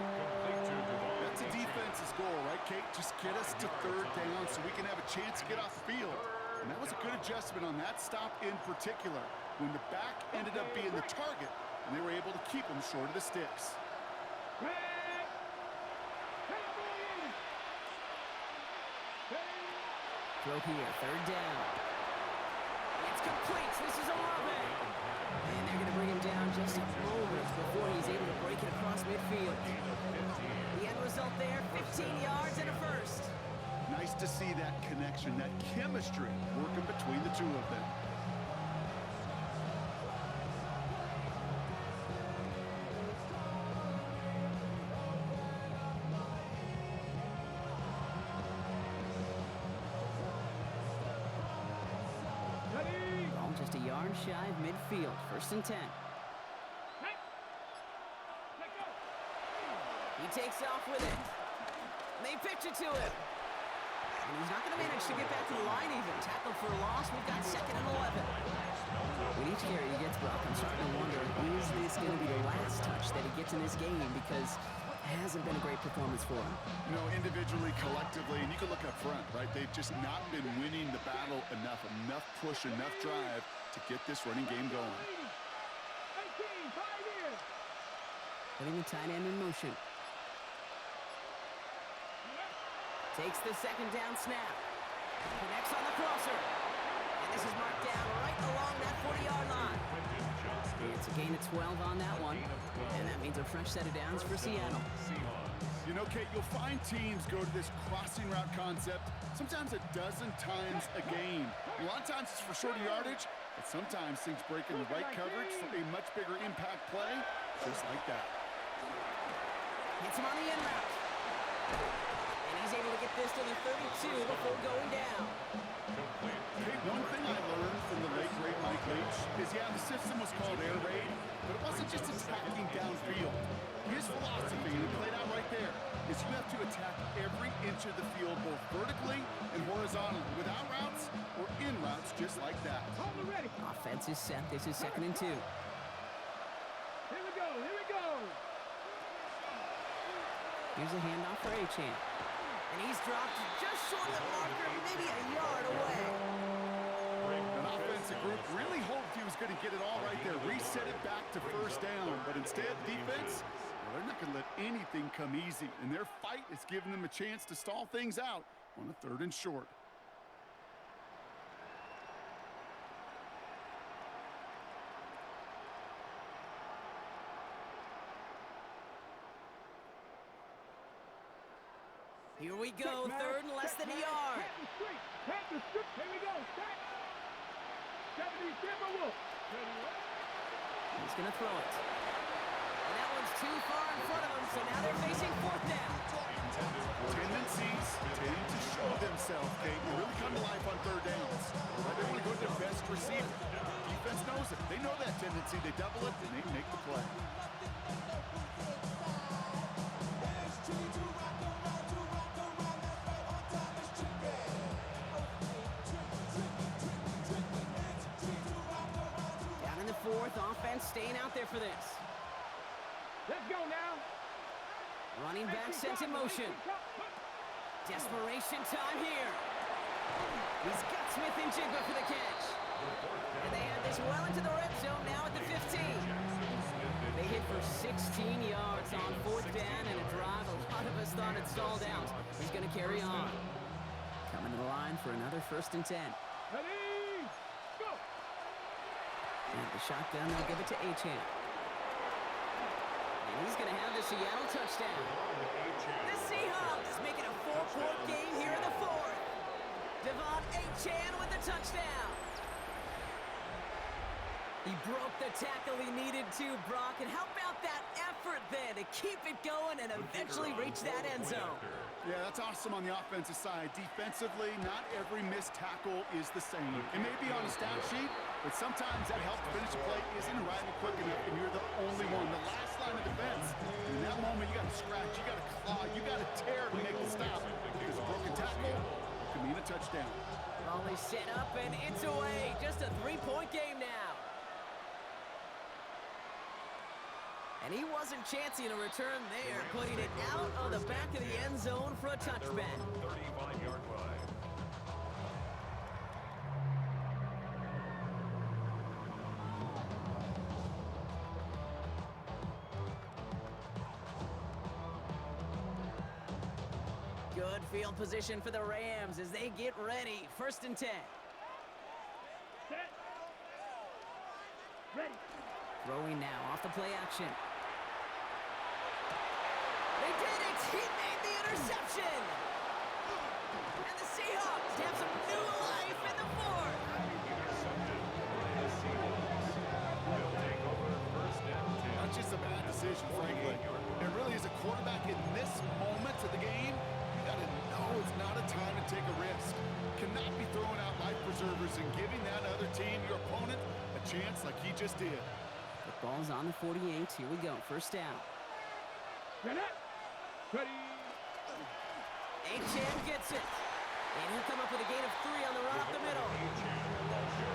That's a defense's goal, right, Kate? Just get us to third down so we can have a chance to get off the field. And that was a good adjustment on that stop in particular, when the back ended up being the target, and they were able to keep him short of the sticks. Throw here, third down. It's complete. This is Olave. And they're going to bring him down just a moment before he's able to break it across midfield. The end result there, 15 yards and a first. Nice to see that connection, that chemistry working between the two of them. Just a yard shy of midfield. First and 10. He takes off with it. They pitch it to him. And he's not going to manage to get back to the line even. Tackled for a loss. We've got second and 11. With each carry he gets, Brock, I'm starting to wonder, is this going to be the last touch that he gets in this game? Because it hasn't been a great performance for him. You know, individually, collectively, and you can look up front, right? They've just not been winning the battle enough push, enough drive to get this running game going. Putting the tight end in motion. Takes the second down snap. Connects on the crosser. And this is marked down right along that 40-yard line. It's a gain of 12 on that one. And that means a fresh set of downs for Seattle. You know, Kate, you'll find teams go to this crossing route concept sometimes a dozen times a game. A lot of times it's for shorter yardage, but sometimes things break in the right coverage for a much bigger impact play, just like that. Hits him on the in route. And he's able to get this to the 32 before going down. Hey, one thing I learned from the late, great Mike Leach is, yeah, the system was called air raid, but it wasn't just attacking downfield. His philosophy, and it played out right there, is you have to attack every inch of the field, both vertically and horizontally, without routes or in routes, just like that. Offense is set. This is second and 2. Here we go. Here's a handoff for Achane. And he's dropped just short of the marker, maybe a yard away. An offensive group really hoped he was going to get it all right there, reset it back to first down, but instead, defense, well, they're not going to let anything come easy, and their fight is giving them a chance to stall things out on a third and short. Here we go, third and less than a yard. Here we go. He's going to throw it. And that one's too far in front of him, so now they're facing fourth down. Tendencies tend to show themselves, Kate. They really come to life on third downs. They want to go to their best receiver. Defense knows it. They know that tendency. They double it, and they make the play. Fourth, offense staying out there for this. Let's go now. Running back sent in motion. Desperation time here. He's got Smith and Jigba for the catch. And they have this well into the red zone now at the 15. They hit for 16 yards on fourth down and a drive a lot of us thought had stalled out. He's going to carry on. Coming to the line for another first and 10. Ready? And the shotgun, they'll give it to Achane. And he's going to have the Seattle touchdown. The Seahawks make it a 4-point game touchdown. He broke the tackle he needed to, Brock. And how about that effort then to keep it going and eventually reach that end zone? Yeah, that's awesome on the offensive side. Defensively, not every missed tackle is the same. It may be on a stat sheet, but sometimes that help to finish a play isn't arriving quick enough, and you're the only one. The last line of defense, in that moment, you got to scratch, you got to claw, you got to tear to make the stop. Because a broken tackle can mean a touchdown. Only set up, and it's away. Just a 3-point game now. And he wasn't chancing a return there, putting it out on the back of the end zone for a touchback. 35-yard line. Good field position for the Rams as they get ready. 1st and 10. Set. Ready. Throwing now off the play action. They did it! He made the interception! And the Seahawks have some new life in the fourth. Intercepted by the Seahawks. They'll take over 1st and 10. Not just a bad decision, frankly. It really is a quarterback in this moment of the game. You got to know it's not a time to take a risk. Cannot be throwing out life preservers and giving that other team, your opponent, a chance like he just did. The ball's on the 48. Here we go. 1st down. Get up. Ready. Achane gets it. And he'll come up with a gain of 3 on the run up the middle.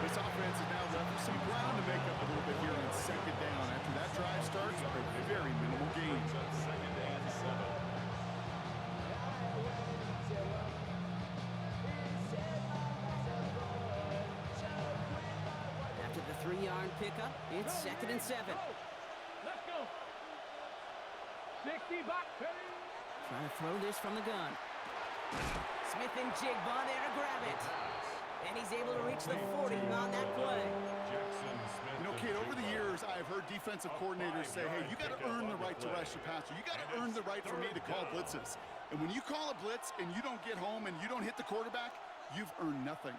This offense is now left with some ground to make up a little bit here on 2nd down. After that drive starts, a very minimal gain. 2nd and 7. After the 3-yard pickup, it's 2nd and 7. Let's go. 60 back. Ready. Trying to throw this from the gun. Smith and Jigba there to grab it. And he's able to reach the 40 on that play. You know, Kate, over the years, I've heard defensive coordinators say, hey, you got to earn the right to rush the passer. You got to earn the right for me to call blitzes. And when you call a blitz and you don't get home and you don't hit the quarterback, you've earned nothing.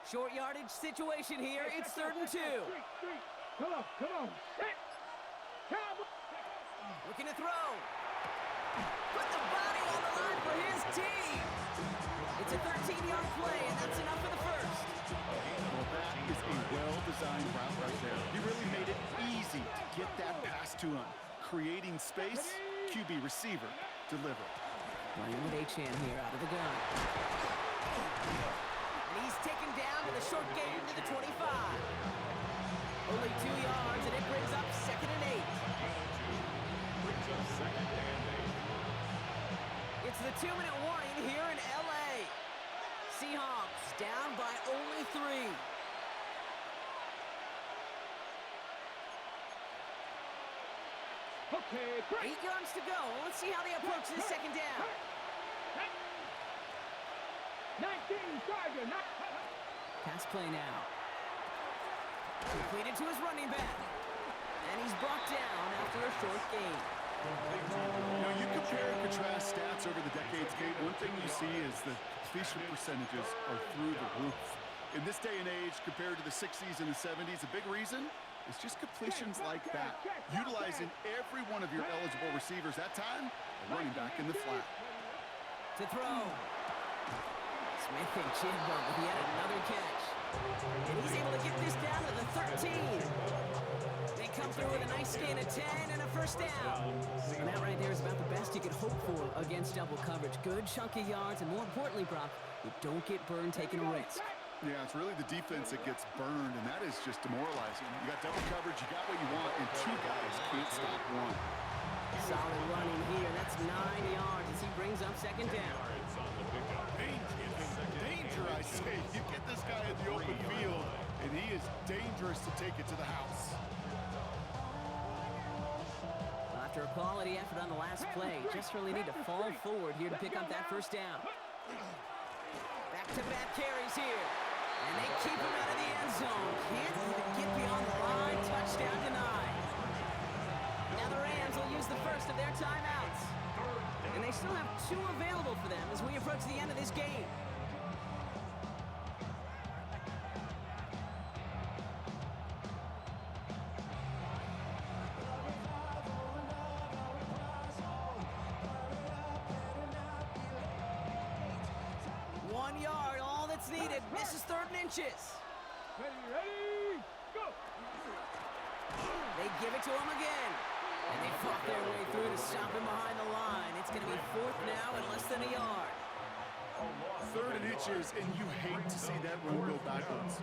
Short yardage situation here. It's 3rd and 2. Come on. Set. Cowboy. Looking to throw. Put the body on the line for his team. It's a 13-yard play, and that's enough for the 1st. Well, that is a well-designed route right there. He really made it easy to get that pass to him. Creating space, QB receiver, deliver. Playing with Achane here out of the gun. And he's taken down with a short gain to the 25. Only 2 yards, and it brings up 2nd and 8. Brings up 2nd and 8. It's the 2-minute warning here in L.A. Seahawks down by only 3. Okay, break. 8 yards to go. Let's see how they approach this 2nd down. 19, Charger. Pass play now. Completed to his running back. And he's brought down after a short gain. You know, you compare and contrast stats over the decades, Kate. One thing you see is the completion percentages are through the roof. In this day and age, compared to the 60s and the 70s, a big reason is just completions like that. Utilizing every one of your eligible receivers. That time, a running back in the flat. To throw. Smith and Jigba with yet another catch. And he's able to get this down to the 13. They come through with a nice gain of 10 and a 1st down. And that right there is about the best you could hope for against double coverage. Good chunky yards, and more importantly, Brock, you don't get burned taking a risk. Yeah, it's really the defense that gets burned, and that is just demoralizing. You got double coverage, you got what you want, and 2 guys can't stop one. Solid running here. That's 9 yards as he brings up 2nd down. Danger, I say. You get this guy in the open field, and he is dangerous to take it to the house. Well, after a quality effort on the last play, just really need to fall forward here to pick up that 1st down. Back-to-back carries here. And they keep him out of the end zone. Can't even get beyond the line. Touchdown denied. use the first of their timeouts. And they still have 2 available for them as we approach the end of this game. Needed. This is 3rd and inches. Ready, go! They give it to him again. And they fought their way through to stop him behind the line. It's going to be 4th now and less than a yard. 3rd and inches, and you hate to see that run go backwards.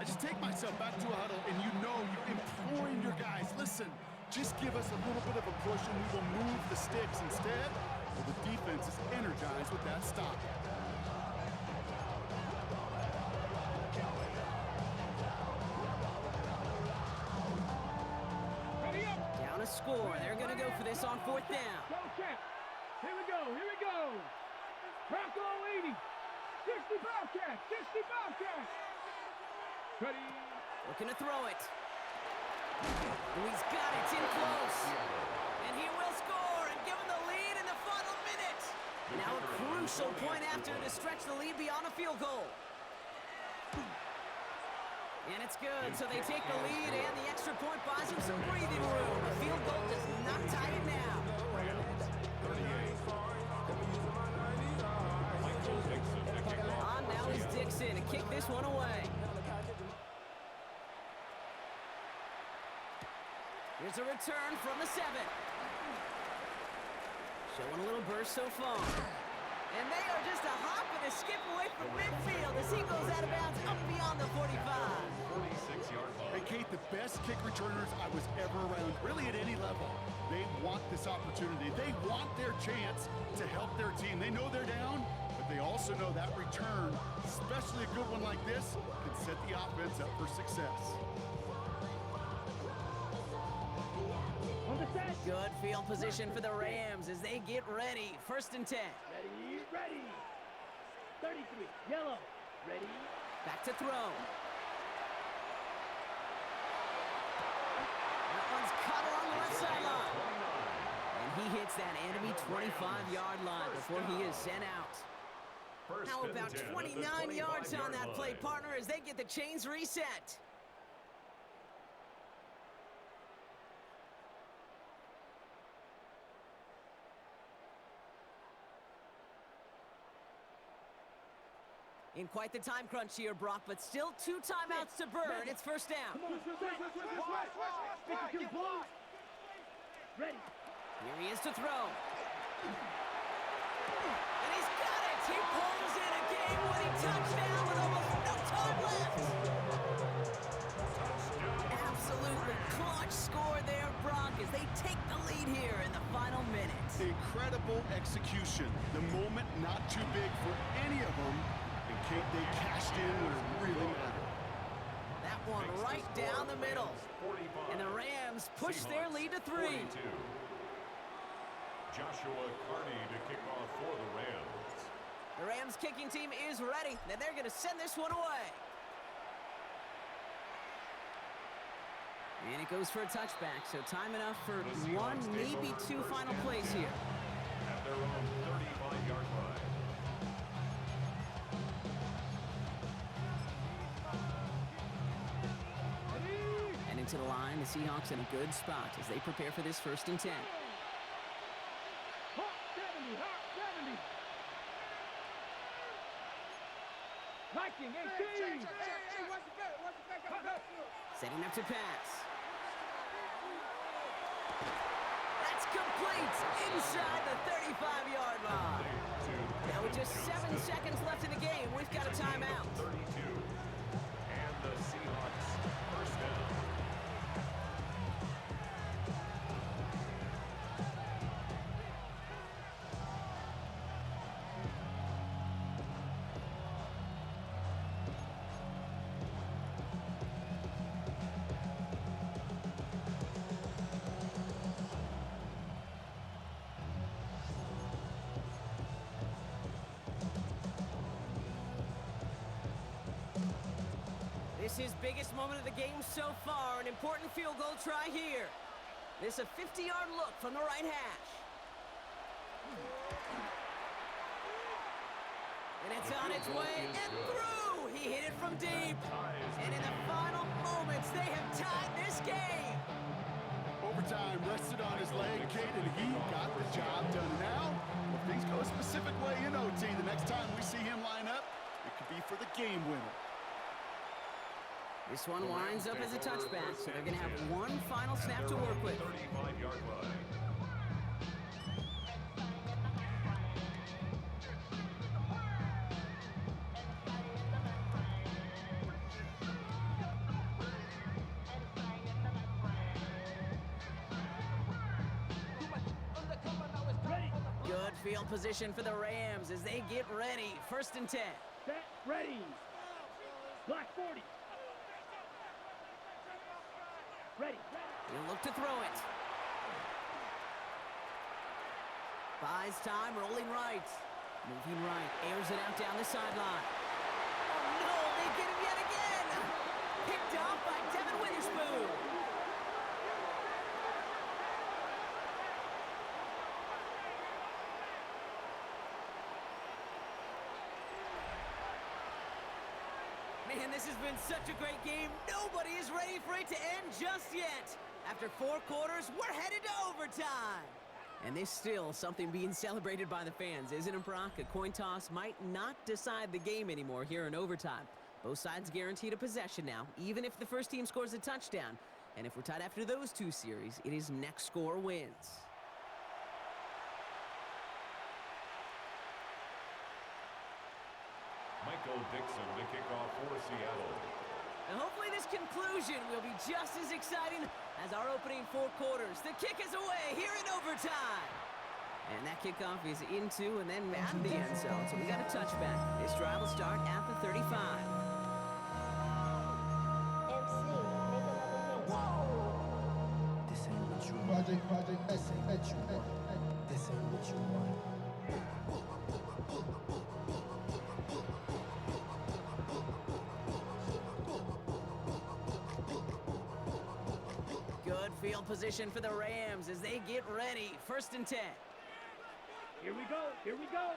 I just take myself back to a huddle, and you know you're imploring your guys, listen, just give us a little bit of a push, and we will move the sticks instead. Well, the defense is energized with that stop. Score. They're going to go for this on 4th down. Go, Cap. Here we go. Here we go. Bronco 80. 60 Bobcats. 60 Bobcats. Ready. Looking to throw it. Oh, he's got it. It's in close. And he will score and give him the lead in the final minute. Now a crucial point after to stretch the lead beyond a field goal. And it's good, so they take the lead, and the extra point buys them some breathing room. The field goal does not tie it now. On now is Dixon to kick this one away. Here's a return from the 7. Showing a little burst so far. And they are just a hop and a skip away from midfield as he goes out of bounds up beyond the 45. 46-yard line. Hey, Kate, the best kick returners I was ever around, really at any level. They want this opportunity. They want their chance to help their team. They know they're down, but they also know that return, especially a good one like this, can set the offense up for success. On the set. Good field position for the Rams as they get ready. 1st and 10. Ready, ready. 33, yellow. Ready. Back to throw. That one's caught along the left sideline. And he hits that enemy 25-yard line before he is sent out. How about 29 yards on that play, partner, as they get the chains reset? In quite the time crunch here, Brock, but still 2 timeouts to burn. It's 1st down. Ready. Here he is to throw. And he's got it! He pulls in a game-winning touchdown with almost no time left. Absolutely clutch score there, Brock, as they take the lead here in the final minute. Incredible execution. The moment not too big for any of them. And Kate, they cashed in when it really mattered. That one right down the middle. And the Rams push their lead to 3. 42. Joshua Carney to kick off for the Rams. The Rams kicking team is ready. Then they're going to send this one away. And it goes for a touchback, so time enough for 1, maybe 2 final plays here. At their own 35-yard line. Heading to the line, the Seahawks in a good spot as they prepare for this 1st and 10. Hot 70, hot 70. Viking 18. Setting up to pass. That's complete inside the 35-yard line. Now with just 7 seconds left in the game, we've got a timeout. 32. And the Seahawks 1st down. This is biggest moment of the game so far, an important field goal try here. This a 50-yard look from the right hash. And it's on its way and through. He hit it from deep. And in the final moments, they have tied this game. Overtime rested on his leg, Kate, and he got the job done. Now, if things go a specific way in OT, the next time we see him line up, it could be for the game winner. This one winds up as a touchback, so they're going to have one final snap to work with. 35-yard line. Good field position for the Rams as they get ready. 1st and 10. Set, ready. Black 40. Ready. He'll look to throw it. Buys time, rolling right. Moving right, airs it out down the sideline. Oh no, they get him yet again! Picked off by Devin Witherspoon. Man, this has been such a great game. Nobody is ready for it to end just yet. After 4 quarters, we're headed to overtime. And there's still something being celebrated by the fans, isn't it, Brock? A coin toss might not decide the game anymore here in overtime. Both sides guaranteed a possession now, even if the first team scores a touchdown. And if we're tied after those 2 series, it is next score wins. Michael Dixon to kick off for Seattle. And hopefully this conclusion will be just as exciting as our opening 4 quarters. The kick is away here in overtime. And that kickoff is into and then at the end zone. So we got a touchback. This drive will start at the 35. This ain't what you want. Project, this ain't what you want. This ain't what you want. Good field position for the Rams as they get ready. 1st and 10. Here we go. Here we go.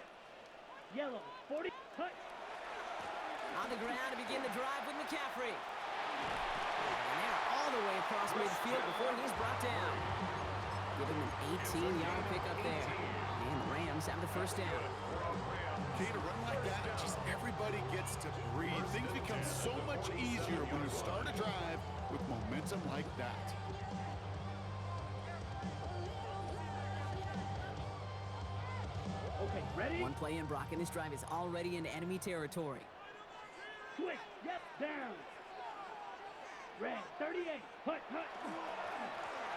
Yellow. 40. Cut. On the ground to begin the drive with McCaffrey. And they're all the way across midfield before he's brought down. Give him an 18-yard pickup there. And the Rams have the 1st down. Kate, a run like that, just everybody gets to breathe. Things become so much easier when you start a drive with momentum like that. Okay, ready? One play in, Brock, and this drive is already into enemy territory. Switch. Yep, down. Red, 38. Hut.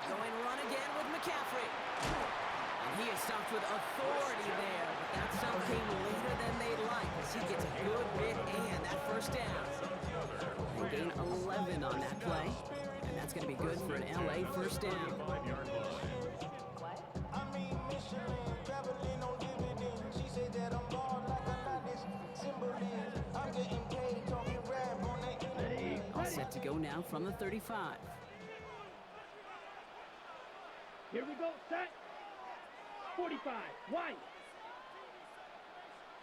Going run again with McCaffrey. And he is stopped with authority there, but that stop came later than they'd like as he gets a good bit and that 1st down. They gain 11 on that play, and that's going to be good for an LA 1st down. 35-yard line. All set to go now from the 35. Here we go. Set. 45. White.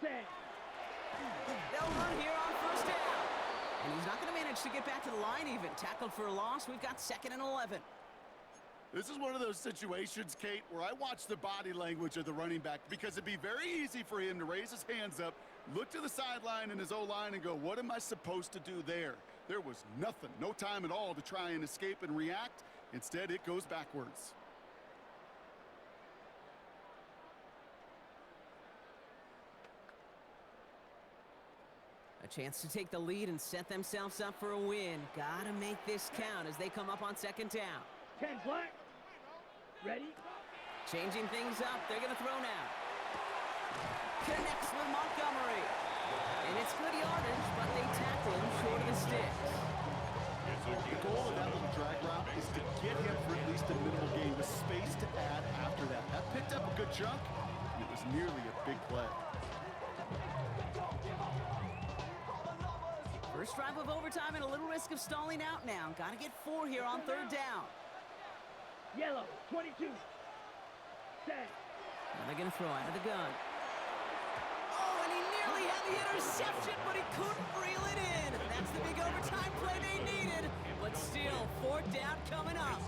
Set. They'll run here on 1st down. And he's not going to manage to get back to the line even. Tackled for a loss. We've got 2nd and 11. This is one of those situations, Kate, where I watch the body language of the running back because it'd be very easy for him to raise his hands up, look to the sideline in his O-line and go, what am I supposed to do there? There was nothing, no time at all to try and escape and react. Instead, it goes backwards. A chance to take the lead and set themselves up for a win. Gotta make this count as they come up on 2nd down. 10 black. Ready? Changing things up. They're going to throw now. Connects with Montgomery. And it's good yardage, but they tackle him short of the sticks. The goal of that little drag route is to get him for at least a minimal gain with space to add after that. That picked up a good chunk, and it was nearly a big play. First drive of overtime and a little risk of stalling out now. Got to get 4 here on 3rd down. Yellow, 22. Set. Now they're going to throw out of the gun. Oh, and he nearly had the interception, but he couldn't reel it in. That's the big overtime play they needed. But still, fourth down coming up.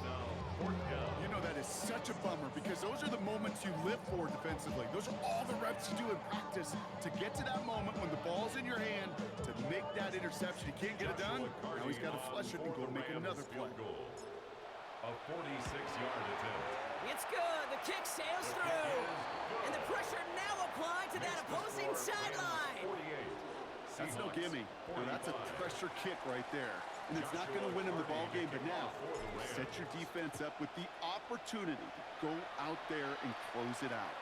You know, that is such a bummer because those are the moments you live for defensively. Those are all the reps you do in practice to get to that moment when the ball's in your hand to make that interception. He can't get it done. Now he's got to flush it and go make another play. A 46-yard attempt. It's good. The kick sails through. And the pressure now applied to that opposing sideline. 48. That's no gimme. Now, that's a pressure kick right there. And it's not going to win him the ball game, but now set your defense up with the opportunity to go out there and close it out.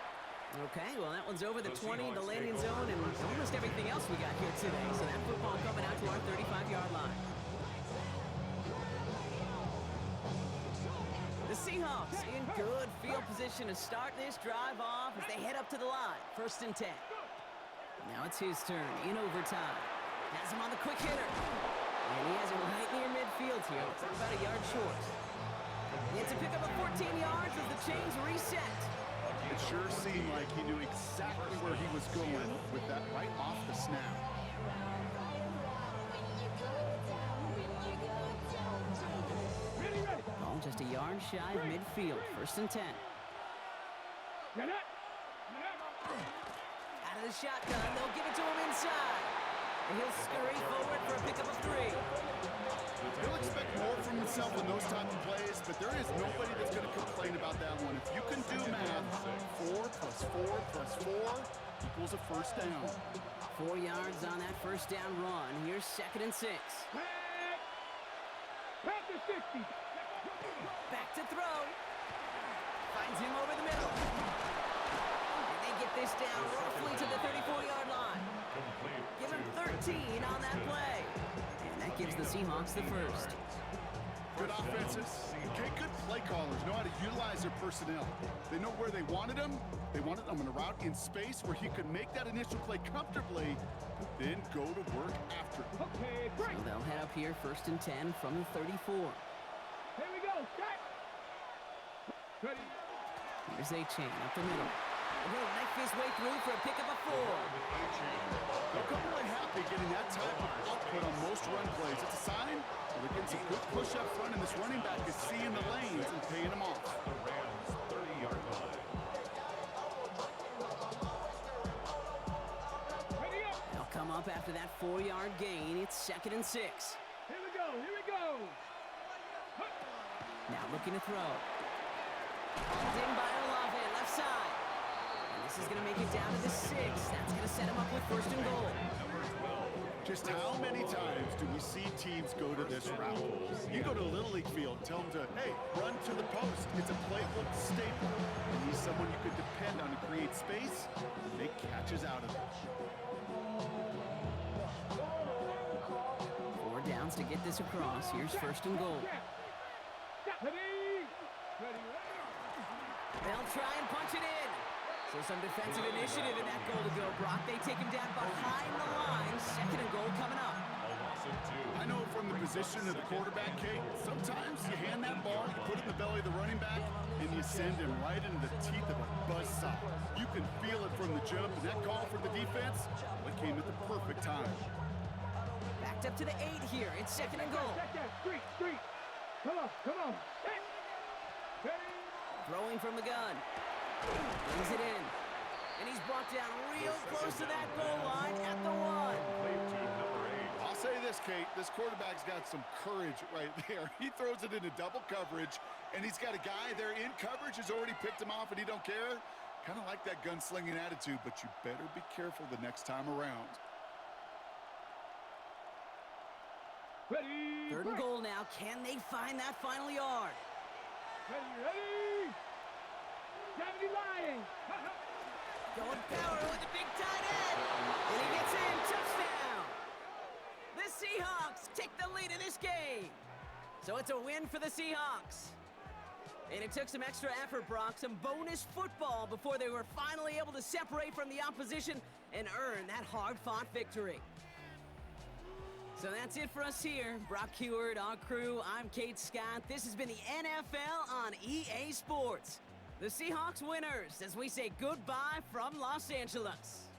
Okay, well, that one's over the 20, the landing zone, and almost everything else we got here today. So that football coming out to our 35-yard line. The Seahawks in good field position to start this drive off as they head up to the line. 1st and 10. Now it's his turn in overtime. Has him on the quick hitter. And he has it right near midfield here. It's about a yard short. It's a pick up of 14 yards as the chains reset. It sure seemed like he knew exactly where he was going with that right off the snap. Ready, ready. Ball just a yard shy of midfield. 1st and 10. Get it. Out of the shotgun, they'll give it to him inside. And he'll scurry forward for a pickup of 3. He'll expect more from himself in those type of plays, but there is nobody that's going to complain about that one. If you can do math, 4 plus 4 plus 4 equals a 1st down. 4 yards on that 1st down run. Here's 2nd and 6. Back to 60. Back to throw. Finds him over the middle. And they get this down roughly to the 34-yard line. Give him 13 on that play. And that gives the Seahawks the 1st. Good offenses. Okay, good play callers know how to utilize their personnel. They know where they wanted him. They wanted him on a route in space where he could make that initial play comfortably, but then go to work after. Okay, So break. they'll head up here 1st and 10 from the 34. Here we go. Set. Ready. Here's A-Chain up the middle. And he'll knife his way through for a pickup of 4. They'll come away happy getting that type of output on most run plays. It's a sign that they're getting some good push up front, and this running back is seeing the lanes and paying them off. The Rams 30-yard line. Ready up. They'll come up after that 4-yard gain. It's 2nd and 6. Here we go. Here we go. Now looking to throw. Pulled in by Olave, left side. And this is going to make it down to the 6. That's going to set him up with 1st and goal. Just how many times do we see teams go to this route? You go to a Little League field, tell them to, hey, run to the post. It's a playbook staple. You need someone you could depend on to create space and make catches out of it. 4 downs to get this across. Here's 1st and goal. Ready. Ready. They'll try and punch it in. So some defensive initiative in that goal to go, Brock. They take him down behind the line. 2nd and goal coming up. A loss of 2. I know from the position of the quarterback, Kate, sometimes you hand that ball, you put it in the belly of the running back, and you send him right into the teeth of a buzzsaw. You can feel it from the jump, and that call for the defense, it came at the perfect time. Backed up to the 8 here. It's 2nd and goal. Check that. Street. Street. Come on. Come on. Hey. Ready. Throwing from the gun. Brings it in. And he's brought down real close to that goal line at the 1. Played to number 8. I'll say this, Kate, this quarterback's got some courage right there. He throws it into double coverage, and he's got a guy there in coverage who's already picked him off, and he don't care. Kind of like that gunslinging attitude, but you better be careful the next time around. Ready. 3rd and goal now. Can they find that final yard? Ready. Ready. 70 lying. Going power with the big tight end. And he gets in. Touchdown. The Seahawks take the lead in this game. So it's a win for the Seahawks. And it took some extra effort, Brock, some bonus football before they were finally able to separate from the opposition and earn that hard-fought victory. So that's it for us here. Brock Heward, our crew, I'm Kate Scott. This has been the NFL on EA Sports. The Seahawks winners as we say goodbye from Los Angeles.